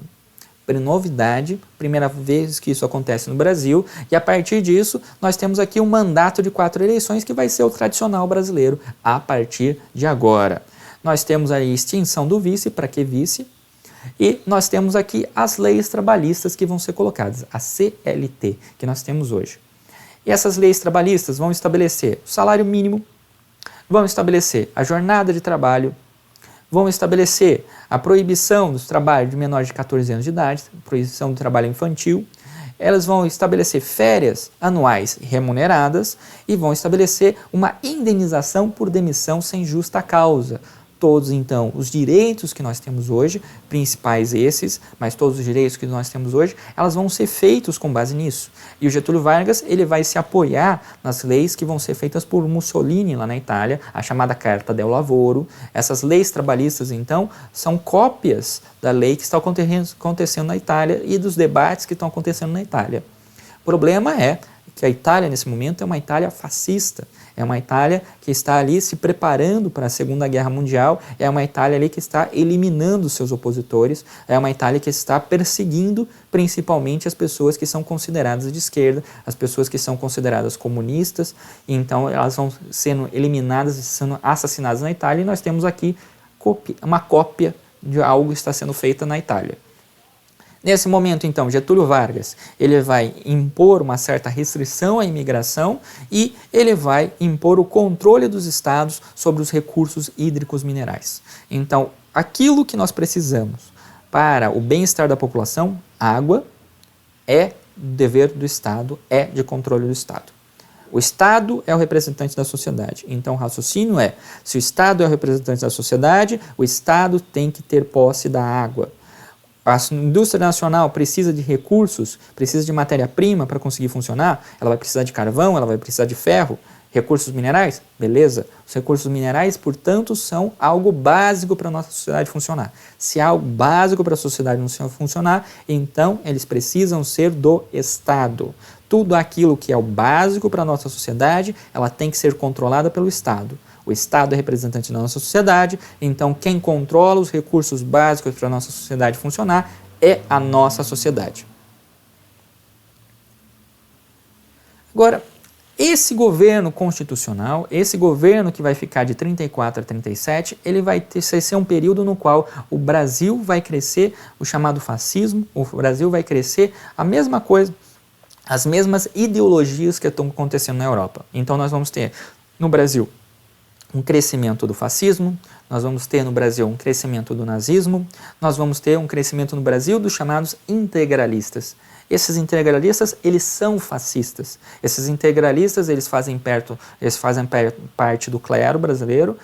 Novidade, primeira vez que isso acontece no Brasil, e a partir disso nós temos aqui um mandato de 4 eleições que vai ser o tradicional brasileiro a partir de agora. Nós temos aí extinção do vice, para que vice? E nós temos aqui as leis trabalhistas que vão ser colocadas, a CLT, que nós temos hoje. E essas leis trabalhistas vão estabelecer o salário mínimo, vão estabelecer a jornada de trabalho, vão estabelecer a proibição dos trabalhos de menores de 14 anos de idade, proibição do trabalho infantil. Elas vão estabelecer férias anuais remuneradas e vão estabelecer uma indenização por demissão sem justa causa. Todos, então, os direitos que nós temos hoje, principais esses, mas todos os direitos que nós temos hoje, elas vão ser feitos com base nisso. E o Getúlio Vargas, ele vai se apoiar nas leis que vão ser feitas por Mussolini lá na Itália, a chamada Carta del Lavoro. Essas leis trabalhistas, então, são cópias da lei que está acontecendo na Itália e dos debates que estão acontecendo na Itália. O problema é que a Itália, nesse momento, é uma Itália fascista. É uma Itália que está ali se preparando para a Segunda Guerra Mundial, é uma Itália ali que está eliminando seus opositores, é uma Itália que está perseguindo principalmente as pessoas que são consideradas de esquerda, as pessoas que são consideradas comunistas, e então elas vão sendo eliminadas e sendo assassinadas na Itália, e nós temos aqui uma cópia de algo que está sendo feito na Itália. Nesse momento, então, Getúlio Vargas, ele vai impor uma certa restrição à imigração e ele vai impor o controle dos estados sobre os recursos hídricos minerais. Então, aquilo que nós precisamos para o bem-estar da população, água, é dever do Estado, é de controle do Estado. O Estado é o representante da sociedade. Então, o raciocínio é, se o Estado é o representante da sociedade, o Estado tem que ter posse da água. A indústria nacional precisa de recursos, precisa de matéria-prima para conseguir funcionar, ela vai precisar de carvão, ela vai precisar de ferro, recursos minerais, beleza. Os recursos minerais, portanto, são algo básico para a nossa sociedade funcionar. Se algo básico para a sociedade não funcionar, então eles precisam ser do Estado. Tudo aquilo que é o básico para a nossa sociedade, ela tem que ser controlada pelo Estado. O Estado é representante da nossa sociedade, então quem controla os recursos básicos para a nossa sociedade funcionar é a nossa sociedade. Agora, esse governo constitucional, esse governo que vai ficar de 34 a 37, ele vai ser um período no qual o Brasil vai crescer o chamado fascismo, o Brasil vai crescer a mesma coisa, as mesmas ideologias que estão acontecendo na Europa. Então nós vamos ter no Brasil um crescimento do fascismo, nós vamos ter no Brasil um crescimento do nazismo, nós vamos ter um crescimento no Brasil dos chamados integralistas. Esses integralistas, eles são fascistas. Esses integralistas, eles fazem parte do clero brasileiro,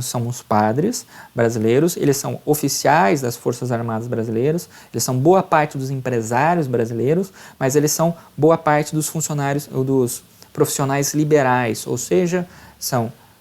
são os padres brasileiros, eles são oficiais das Forças Armadas brasileiras, eles são boa parte dos empresários brasileiros, mas eles são boa parte dos funcionários, dos profissionais liberais, ou seja,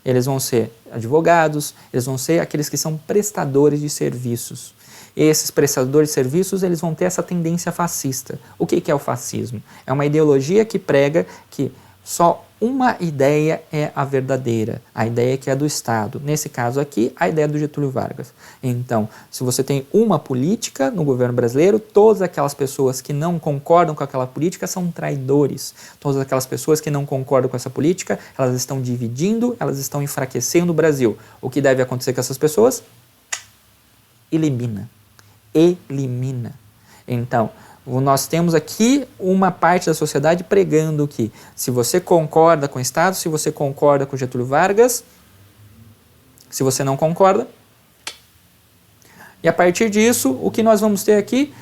eles vão ser advogados, eles vão ser aqueles que são prestadores de serviços. Esses prestadores de serviços, eles vão ter essa tendência fascista. O que é o fascismo? É uma ideologia que prega que só uma ideia é a verdadeira, a ideia que é do Estado. Nesse caso aqui, a ideia do Getúlio Vargas. Então, se você tem uma política no governo brasileiro, todas aquelas pessoas que não concordam com aquela política são traidores. Todas aquelas pessoas que não concordam com essa política, elas estão dividindo, elas estão enfraquecendo o Brasil. O que deve acontecer com essas pessoas? Elimina. Então, nós temos aqui uma parte da sociedade pregando que se você concorda com o Estado, se você concorda com Getúlio Vargas, se você não concorda. E a partir disso, o que nós vamos ter aqui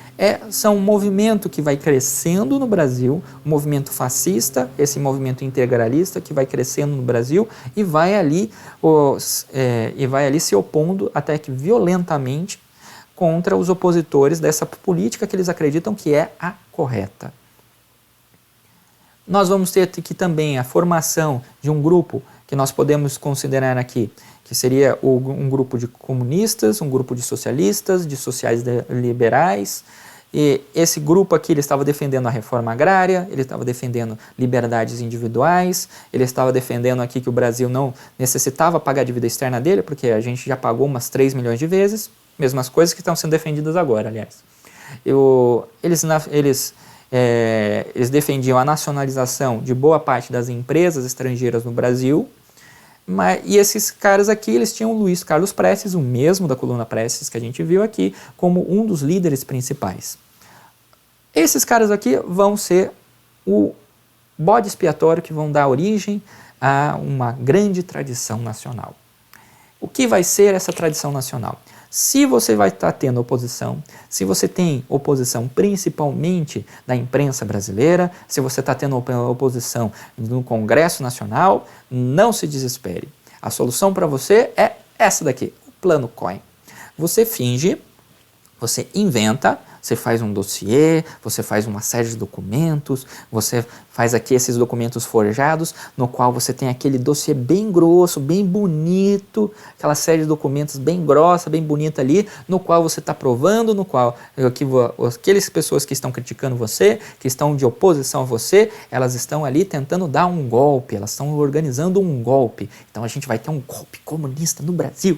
são um movimento que vai crescendo no Brasil, um movimento fascista, esse movimento integralista que vai crescendo no Brasil e vai ali se opondo até que violentamente contra os opositores dessa política que eles acreditam que é a correta. Nós vamos ter aqui também a formação de um grupo que nós podemos considerar aqui, que seria um grupo de comunistas, um grupo de socialistas, de sociais liberais. E esse grupo aqui ele estava defendendo a reforma agrária, ele estava defendendo liberdades individuais, ele estava defendendo aqui que o Brasil não necessitava pagar a dívida externa dele, porque a gente já pagou umas 3 milhões de vezes, mesmas coisas que estão sendo defendidas agora, aliás. Eles defendiam a nacionalização de boa parte das empresas estrangeiras no Brasil, e esses caras aqui, eles tinham o Luiz Carlos Prestes, o mesmo da coluna Prestes que a gente viu aqui, como um dos líderes principais. Esses caras aqui vão ser o bode expiatório que vão dar origem a uma grande tradição nacional. O que vai ser essa tradição nacional? Se você vai estar tendo oposição, se você tem oposição principalmente da imprensa brasileira, se você está tendo oposição no Congresso Nacional, não se desespere. A solução para você é essa daqui, o Plano COIN. Você finge, você inventa, você faz um dossiê, você faz uma série de documentos, você faz aqui esses documentos forjados, no qual você tem aquele dossiê bem grosso, bem bonito, aquela série de documentos bem grossa, bem bonita ali, no qual você está provando, no qual aquelas pessoas que estão criticando você, que estão de oposição a você, elas estão ali tentando dar um golpe, elas estão organizando um golpe. Então a gente vai ter um golpe comunista no Brasil.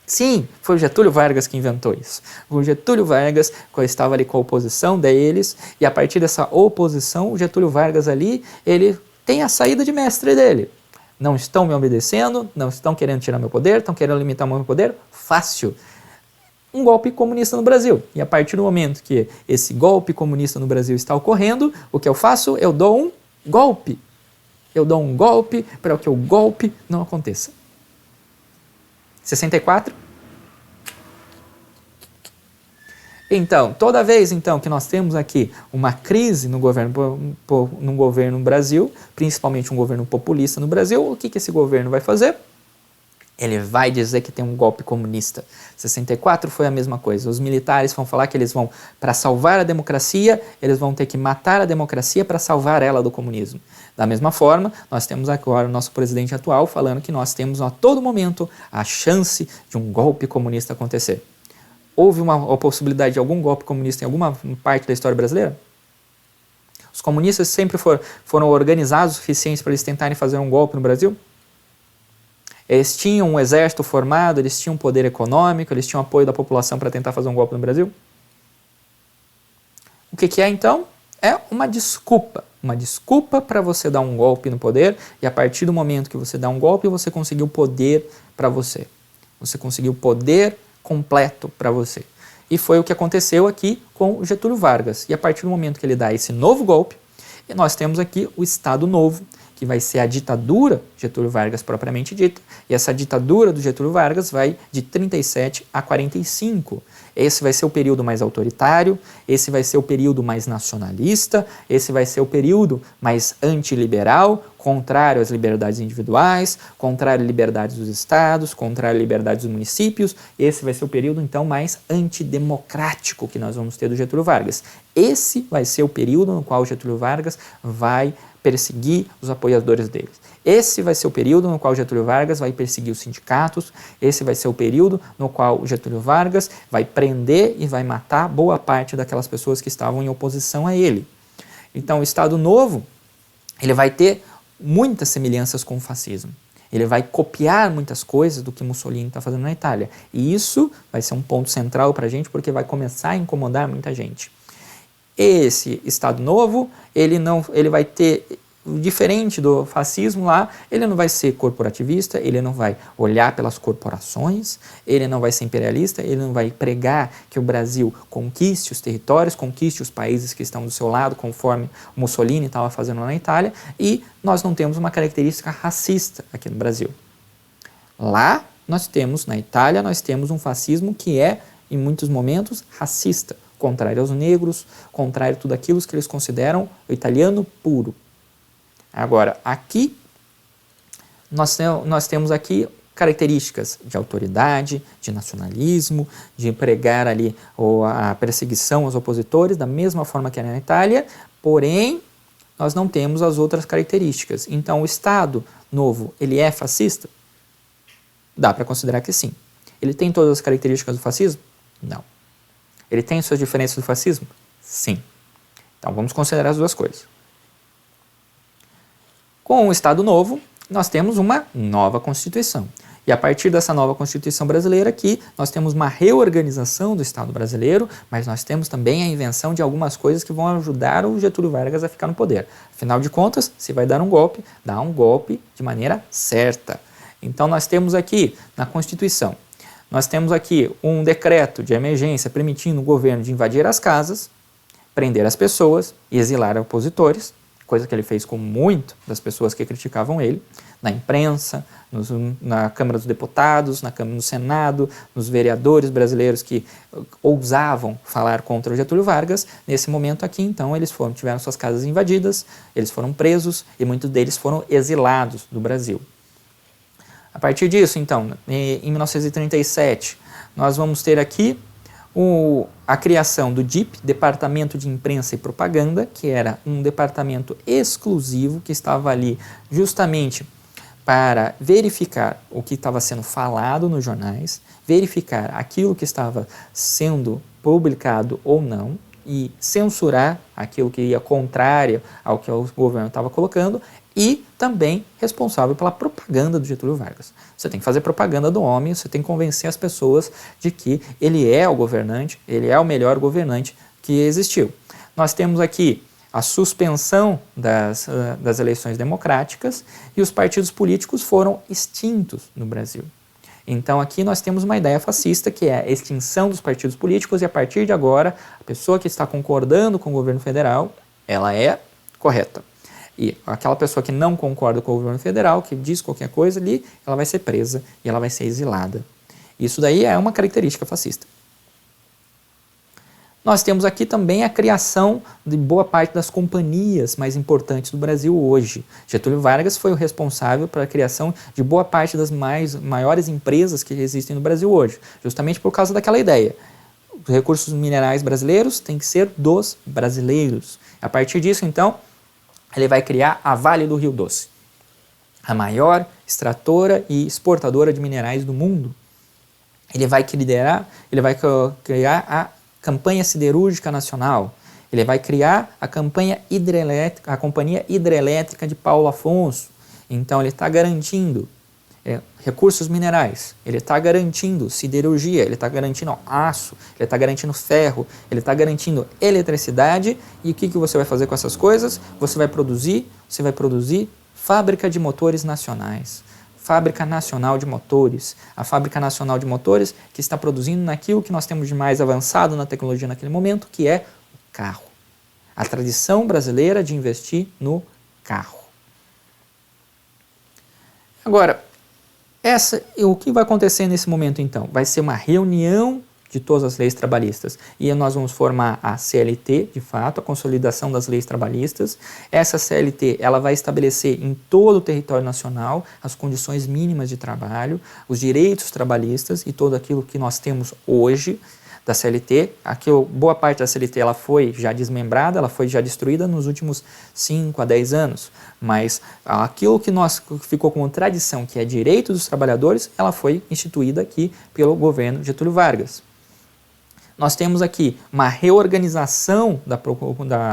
Sim, foi o Getúlio Vargas que inventou isso. O Getúlio Vargas estava ali com a oposição deles, e a partir dessa oposição, o Getúlio Vargas ali, ele tem a saída de mestre dele. Não estão me obedecendo, não estão querendo tirar meu poder, estão querendo limitar o meu poder? Fácil. Um golpe comunista no Brasil. E a partir do momento que esse golpe comunista no Brasil está ocorrendo, o que eu faço? Eu dou um golpe. Eu dou um golpe para que o golpe não aconteça. 64. Então, toda vez então que nós temos aqui uma crise no governo no Brasil, principalmente um governo populista no Brasil, o que esse governo vai fazer? Ele vai dizer que tem um golpe comunista. 64 foi a mesma coisa. Os militares vão falar que eles vão, para salvar a democracia, eles vão ter que matar a democracia para salvar ela do comunismo. Da mesma forma, nós temos agora o nosso presidente atual falando que nós temos a todo momento a chance de um golpe comunista acontecer. Houve uma possibilidade de algum golpe comunista em alguma parte da história brasileira? Os comunistas sempre foram organizados o suficiente para eles tentarem fazer um golpe no Brasil? Eles tinham um exército formado, eles tinham poder econômico, eles tinham apoio da população para tentar fazer um golpe no Brasil? O que é então? É uma desculpa para você dar um golpe no poder, e a partir do momento que você dá um golpe, você conseguiu poder para você. Você conseguiu poder completo para você. E foi o que aconteceu aqui com o Getúlio Vargas. E a partir do momento que ele dá esse novo golpe, nós temos aqui o Estado Novo, que vai ser a ditadura de Getúlio Vargas propriamente dita, e essa ditadura do Getúlio Vargas vai de 37 a 45. Esse vai ser o período mais autoritário, esse vai ser o período mais nacionalista, esse vai ser o período mais antiliberal, contrário às liberdades individuais, contrário à liberdade dos estados, contrário à liberdade dos municípios. Esse vai ser o período, então, mais antidemocrático que nós vamos ter do Getúlio Vargas. Esse vai ser o período no qual o Getúlio Vargas vai perseguir os apoiadores deles. Esse vai ser o período no qual Getúlio Vargas vai perseguir os sindicatos, esse vai ser o período no qual Getúlio Vargas vai prender e vai matar boa parte daquelas pessoas que estavam em oposição a ele. Então, o Estado Novo, ele vai ter muitas semelhanças com o fascismo. Ele vai copiar muitas coisas do que Mussolini está fazendo na Itália. E isso vai ser um ponto central para a gente, porque vai começar a incomodar muita gente. Esse Estado Novo, ele vai ter, diferente do fascismo lá, ele não vai ser corporativista, ele não vai olhar pelas corporações, ele não vai ser imperialista, ele não vai pregar que o Brasil conquiste os territórios, conquiste os países que estão do seu lado, conforme Mussolini estava fazendo na Itália, e nós não temos uma característica racista aqui no Brasil. Lá, na Itália, nós temos um fascismo que é, em muitos momentos, racista, contrário aos negros, contrário a tudo aquilo que eles consideram o italiano puro. Agora, aqui, nós temos aqui características de autoridade, de nacionalismo, de pregar ali a perseguição aos opositores, da mesma forma que é na Itália, porém, nós não temos as outras características. Então, o Estado Novo, ele é fascista? Dá para considerar que sim. Ele tem todas as características do fascismo? Não. Ele tem suas diferenças do fascismo? Sim. Então vamos considerar as duas coisas. Com o Estado Novo, nós temos uma nova Constituição. E a partir dessa nova Constituição brasileira aqui, nós temos uma reorganização do Estado brasileiro, mas nós temos também a invenção de algumas coisas que vão ajudar o Getúlio Vargas a ficar no poder. Afinal de contas, se vai dar um golpe, dá um golpe de maneira certa. Então nós temos aqui, na Constituição, nós temos aqui um decreto de emergência permitindo o governo de invadir as casas, prender as pessoas e exilar opositores, coisa que ele fez com muito das pessoas que criticavam ele, na imprensa, na Câmara dos Deputados, no Senado, nos vereadores brasileiros que ousavam falar contra o Getúlio Vargas. Nesse momento aqui, então, eles tiveram suas casas invadidas, eles foram presos e muitos deles foram exilados do Brasil. A partir disso, então, em 1937, nós vamos ter aqui a criação do DIP, Departamento de Imprensa e Propaganda, que era um departamento exclusivo que estava ali justamente para verificar o que estava sendo falado nos jornais, verificar aquilo que estava sendo publicado ou não e censurar aquilo que ia contrário ao que o governo estava colocando e também responsável pela propaganda do Getúlio Vargas. Você tem que fazer propaganda do homem, você tem que convencer as pessoas de que ele é o governante, ele é o melhor governante que existiu. Nós temos aqui a suspensão das eleições democráticas e os partidos políticos foram extintos no Brasil. Então aqui nós temos uma ideia fascista que é a extinção dos partidos políticos e a partir de agora a pessoa que está concordando com o governo federal, ela é correta. E aquela pessoa que não concorda com o governo federal, que diz qualquer coisa ali, ela vai ser presa e ela vai ser exilada. Isso daí é uma característica fascista. Nós temos aqui também a criação de boa parte das companhias mais importantes do Brasil hoje. Getúlio Vargas foi o responsável pela criação de boa parte das maiores empresas que existem no Brasil hoje, justamente por causa daquela ideia. Os recursos minerais brasileiros têm que ser dos brasileiros. A partir disso, então, ele vai criar a Vale do Rio Doce, a maior extratora e exportadora de minerais do mundo. Ele vai criar a Campanha Siderúrgica Nacional, ele vai criar a Companhia Hidrelétrica de Paulo Afonso. Então ele está garantindo recursos minerais, ele está garantindo siderurgia, ele está garantindo aço, ele está garantindo ferro, ele está garantindo eletricidade. E o que você vai fazer com essas coisas? Você vai produzir fábrica de motores nacionais, Fábrica Nacional de Motores, a Fábrica Nacional de Motores que está produzindo naquilo que nós temos de mais avançado na tecnologia naquele momento, que é o carro. A tradição brasileira de investir no carro. Agora, o que vai acontecer nesse momento então? Vai ser uma reunião de todas as leis trabalhistas e nós vamos formar a CLT, de fato, a Consolidação das Leis Trabalhistas. Essa CLT ela vai estabelecer em todo o território nacional as condições mínimas de trabalho, os direitos trabalhistas e tudo aquilo que nós temos hoje da CLT. Aqui, boa parte da CLT ela foi já desmembrada, ela foi já destruída nos últimos 5 a 10 anos, mas aquilo que ficou como tradição, que é direito dos trabalhadores, ela foi instituída aqui pelo governo Getúlio Vargas. Nós temos aqui uma reorganização da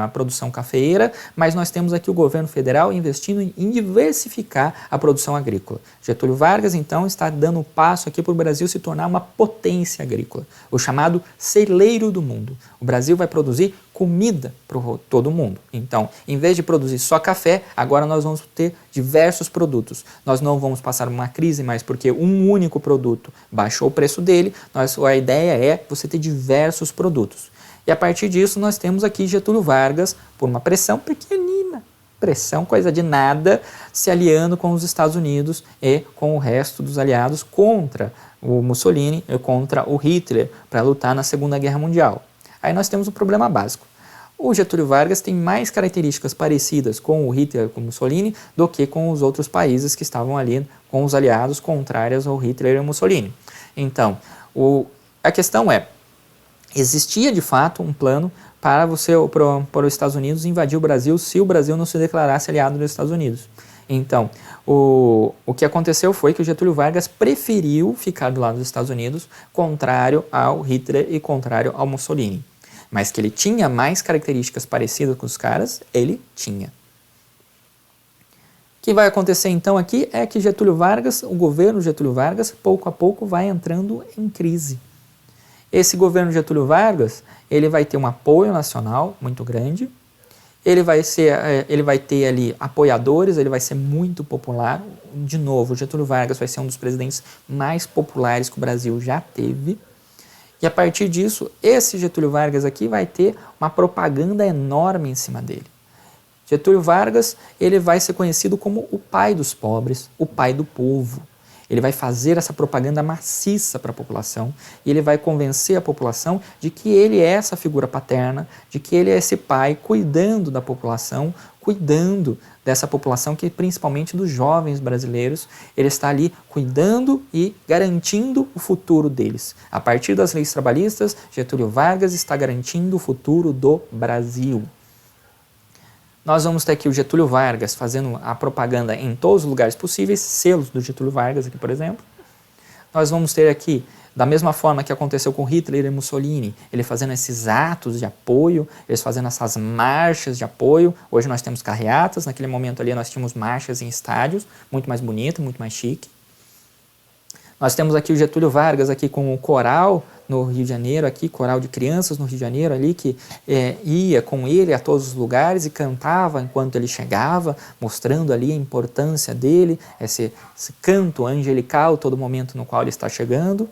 produção cafeeira, mas nós temos aqui o governo federal investindo em diversificar a produção agrícola. Getúlio Vargas, então, está dando um passo aqui para o Brasil se tornar uma potência agrícola, o chamado celeiro do mundo. O Brasil vai produzir comida para todo mundo. Então, em vez de produzir só café, agora nós vamos ter diversos produtos. Nós não vamos passar uma crise mais porque um único produto baixou o preço dele. A ideia é você ter diversos produtos. E a partir disso nós temos aqui Getúlio Vargas, por uma pressão pequenina, pressão coisa de nada, se aliando com os Estados Unidos e com o resto dos aliados contra o Mussolini e contra o Hitler para lutar na Segunda Guerra Mundial. Aí nós temos um problema básico. O Getúlio Vargas tem mais características parecidas com o Hitler e com o Mussolini do que com os outros países que estavam ali com os aliados contrários ao Hitler e ao Mussolini. Então, a questão é, existia de fato um plano para os Estados Unidos invadir o Brasil se o Brasil não se declarasse aliado dos Estados Unidos. Então, o que aconteceu foi que o Getúlio Vargas preferiu ficar do lado dos Estados Unidos, contrário ao Hitler e contrário ao Mussolini. Mas que ele tinha mais características parecidas com os caras, ele tinha. O que vai acontecer então aqui é que o governo Getúlio Vargas, pouco a pouco vai entrando em crise. Esse governo Getúlio Vargas, ele vai ter um apoio nacional muito grande, ele vai ter ali apoiadores, ele vai ser muito popular. De novo, o Getúlio Vargas vai ser um dos presidentes mais populares que o Brasil já teve. E a partir disso, esse Getúlio Vargas aqui vai ter uma propaganda enorme em cima dele. Getúlio Vargas, ele vai ser conhecido como o pai dos pobres, o pai do povo. Ele vai fazer essa propaganda maciça para a população e ele vai convencer a população de que ele é essa figura paterna, de que ele é esse pai cuidando da população, cuidando dessa população, que principalmente dos jovens brasileiros, ele está ali cuidando e garantindo o futuro deles. A partir das leis trabalhistas, Getúlio Vargas está garantindo o futuro do Brasil. Nós vamos ter aqui o Getúlio Vargas fazendo a propaganda em todos os lugares possíveis, selos do Getúlio Vargas aqui, por exemplo. Nós vamos ter aqui, da mesma forma que aconteceu com Hitler e Mussolini, ele fazendo esses atos de apoio, eles fazendo essas marchas de apoio. Hoje nós temos carreatas, naquele momento ali nós tínhamos marchas em estádios, muito mais bonito, muito mais chique. Nós temos aqui o Getúlio Vargas aqui com o coral no Rio de Janeiro, aqui, coral de crianças no Rio de Janeiro, ali, que ia com ele a todos os lugares e cantava enquanto ele chegava, mostrando ali a importância dele, esse canto angelical todo momento no qual ele está chegando.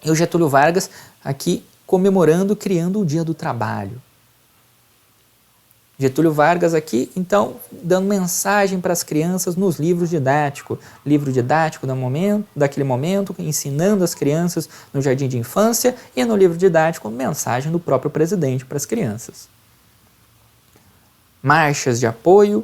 E o Getúlio Vargas aqui comemorando, criando o Dia do Trabalho. Getúlio Vargas aqui, então, dando mensagem para as crianças nos livros didáticos. Livro didático daquele momento, ensinando as crianças no jardim de infância, e no livro didático, mensagem do próprio presidente para as crianças. Marchas de apoio,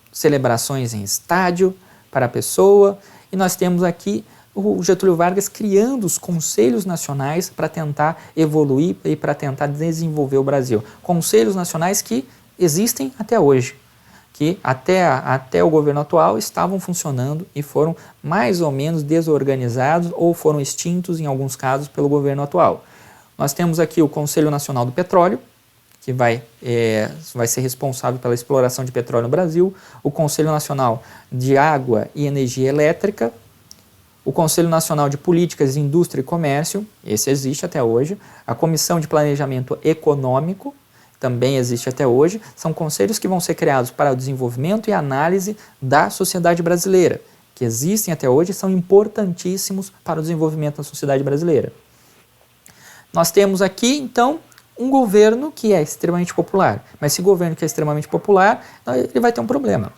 celebrações em estádio para a pessoa, e nós temos aqui o Getúlio Vargas criando os conselhos nacionais para tentar evoluir e para tentar desenvolver o Brasil. Conselhos nacionais que existem até hoje, que até o governo atual estavam funcionando e foram mais ou menos desorganizados ou foram extintos em alguns casos pelo governo atual. Nós temos aqui o Conselho Nacional do Petróleo, que vai ser responsável pela exploração de petróleo no Brasil, o Conselho Nacional de Água e Energia Elétrica, o Conselho Nacional de Políticas, Indústria e Comércio, esse existe até hoje, a Comissão de Planejamento Econômico, também existe até hoje, são conselhos que vão ser criados para o desenvolvimento e análise da sociedade brasileira, que existem até hoje e são importantíssimos para o desenvolvimento da sociedade brasileira. Nós temos aqui, então, um governo que é extremamente popular, mas esse governo que é extremamente popular, ele vai ter um problema.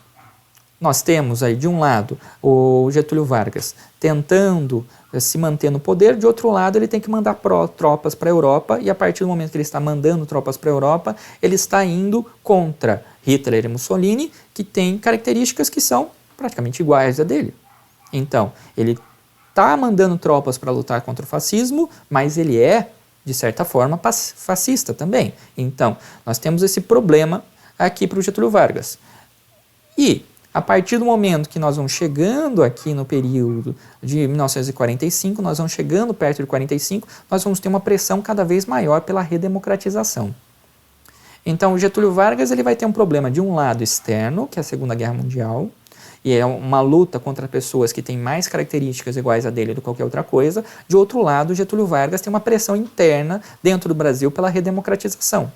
Nós temos aí, de um lado, o Getúlio Vargas tentando se manter no poder, de outro lado, ele tem que mandar tropas para a Europa, e a partir do momento que ele está mandando tropas para a Europa, ele está indo contra Hitler e Mussolini, que têm características que são praticamente iguais a dele. Então, ele está mandando tropas para lutar contra o fascismo, mas ele é, de certa forma, fascista também. Então, nós temos esse problema aqui para o Getúlio Vargas. E a partir do momento que nós vamos chegando aqui no período de 1945, nós vamos chegando perto de 45, nós vamos ter uma pressão cada vez maior pela redemocratização. Então, o Getúlio Vargas ele vai ter um problema de um lado externo, que é a Segunda Guerra Mundial, e é uma luta contra pessoas que têm mais características iguais a dele do que qualquer outra coisa. De outro lado, o Getúlio Vargas tem uma pressão interna dentro do Brasil pela redemocratização.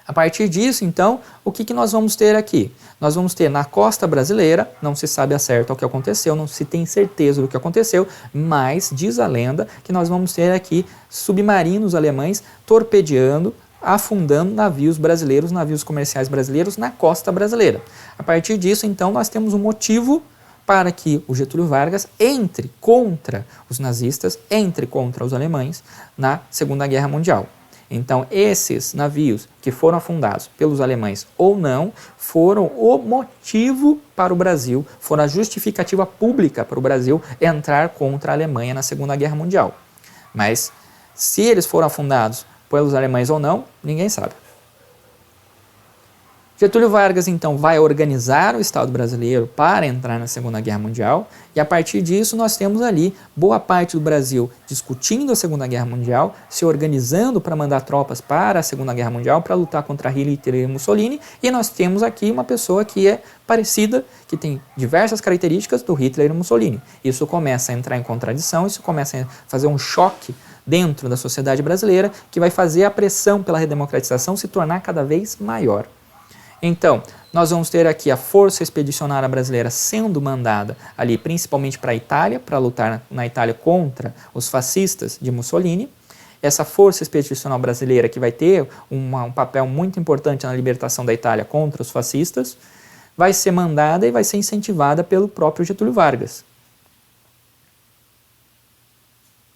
A partir disso, então, o que nós vamos ter aqui? Nós vamos ter na costa brasileira, não se sabe a certo o que aconteceu, não se tem certeza do que aconteceu, mas diz a lenda que nós vamos ter aqui submarinos alemães torpedeando, afundando navios brasileiros, navios comerciais brasileiros na costa brasileira. A partir disso, então, nós temos um motivo para que o Getúlio Vargas entre contra os nazistas, entre contra os alemães na Segunda Guerra Mundial. Então, esses navios que foram afundados pelos alemães ou não, foram o motivo para o Brasil, foram a justificativa pública para o Brasil entrar contra a Alemanha na Segunda Guerra Mundial. Mas, se eles foram afundados pelos alemães ou não, ninguém sabe. Getúlio Vargas, então, vai organizar o Estado brasileiro para entrar na Segunda Guerra Mundial, e a partir disso nós temos ali boa parte do Brasil discutindo a Segunda Guerra Mundial, se organizando para mandar tropas para a Segunda Guerra Mundial, para lutar contra Hitler e Mussolini, e nós temos aqui uma pessoa que é parecida, que tem diversas características do Hitler e Mussolini. Isso começa a entrar em contradição, isso começa a fazer um choque dentro da sociedade brasileira, que vai fazer a pressão pela redemocratização se tornar cada vez maior. Então, nós vamos ter aqui a Força Expedicionária Brasileira sendo mandada ali principalmente para a Itália, para lutar na Itália contra os fascistas de Mussolini, essa força expedicional brasileira que vai ter um papel muito importante na libertação da Itália contra os fascistas, vai ser mandada e vai ser incentivada pelo próprio Getúlio Vargas.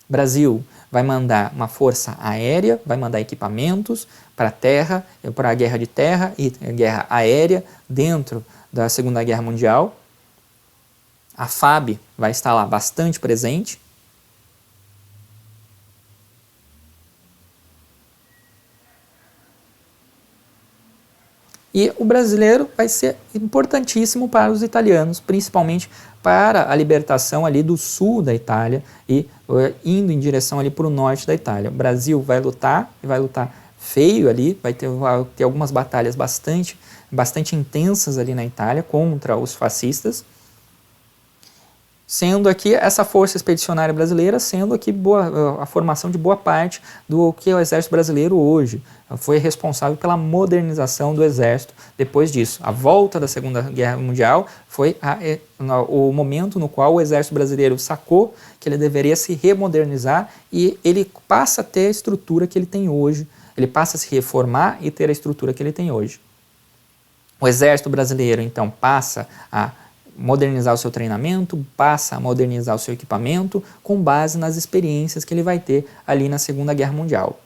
Brasil vai mandar uma força aérea, vai mandar equipamentos para a terra, para a guerra de terra e a guerra aérea dentro da Segunda Guerra Mundial. A FAB vai estar lá bastante presente. E o brasileiro vai ser importantíssimo para os italianos, principalmente para a libertação ali do sul da Itália e indo em direção ali para o norte da Itália. O Brasil vai lutar, e vai lutar feio ali, vai ter algumas batalhas bastante intensas ali na Itália contra os fascistas, sendo aqui essa força expedicionária brasileira, sendo aqui a formação de boa parte do que é o exército brasileiro hoje. Foi responsável pela modernização do exército depois disso. A volta da Segunda Guerra Mundial foi o momento no qual o exército brasileiro sacou que ele deveria se remodernizar e ele passa a ter a estrutura que ele tem hoje. Ele passa a se reformar e ter a estrutura que ele tem hoje. O exército brasileiro, então, passa a modernizar o seu treinamento, passa a modernizar o seu equipamento com base nas experiências que ele vai ter ali na Segunda Guerra Mundial.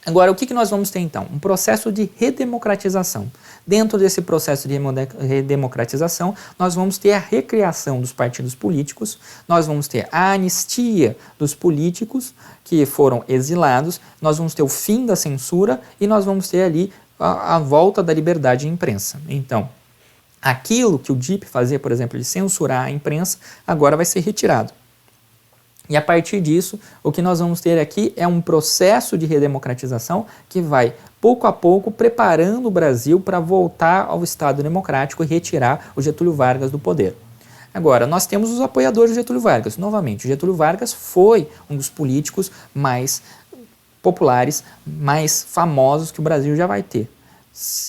Agora, o que nós vamos ter então? Um processo de redemocratização. Dentro desse processo de redemocratização, nós vamos ter a recriação dos partidos políticos, nós vamos ter a anistia dos políticos que foram exilados, nós vamos ter o fim da censura e nós vamos ter ali a volta da liberdade de imprensa. Então, aquilo que o DIP fazia, por exemplo, de censurar a imprensa, agora vai ser retirado. E a partir disso, o que nós vamos ter aqui é um processo de redemocratização que vai, pouco a pouco, preparando o Brasil para voltar ao Estado democrático e retirar o Getúlio Vargas do poder. Agora, nós temos os apoiadores do Getúlio Vargas. Novamente, o Getúlio Vargas foi um dos políticos mais populares, mais famosos que o Brasil já vai ter.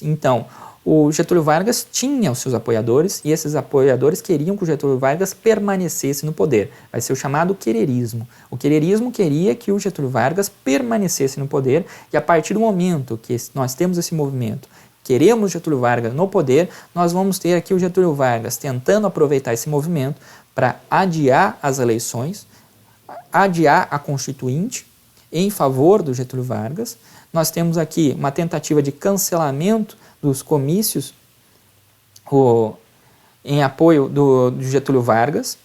Então, o Getúlio Vargas tinha os seus apoiadores e esses apoiadores queriam que o Getúlio Vargas permanecesse no poder. Vai ser o chamado quererismo. O quererismo queria que o Getúlio Vargas permanecesse no poder e a partir do momento que nós temos esse movimento, queremos Getúlio Vargas no poder, nós vamos ter aqui o Getúlio Vargas tentando aproveitar esse movimento para adiar as eleições, adiar a Constituinte em favor do Getúlio Vargas. Nós temos aqui uma tentativa de cancelamento dos comícios em apoio do Getúlio Vargas,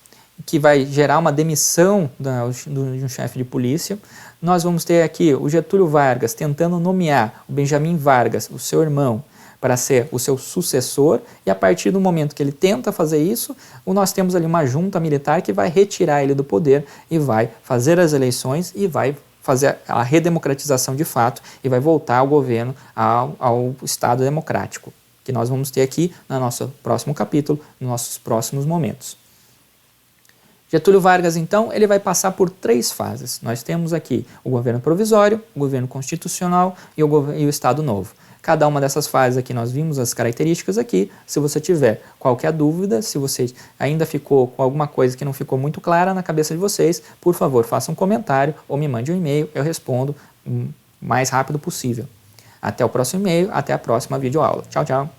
que vai gerar uma demissão de um chefe de polícia. Nós vamos ter aqui o Getúlio Vargas tentando nomear o Benjamin Vargas, o seu irmão, para ser o seu sucessor, e a partir do momento que ele tenta fazer isso, nós temos ali uma junta militar que vai retirar ele do poder e vai fazer as eleições e vai fazer a redemocratização de fato e vai voltar ao governo, ao Estado democrático, que nós vamos ter aqui no nosso próximo capítulo, nos nossos próximos momentos. Getúlio Vargas, então, ele vai passar por 3 fases. Nós temos aqui o governo provisório, o governo constitucional e o Estado Novo. Cada uma dessas fases aqui nós vimos as características aqui. Se você tiver qualquer dúvida, se você ainda ficou com alguma coisa que não ficou muito clara na cabeça de vocês, por favor, faça um comentário ou me mande um e-mail, eu respondo o mais rápido possível. Até o próximo e-mail, até a próxima videoaula. Tchau, tchau!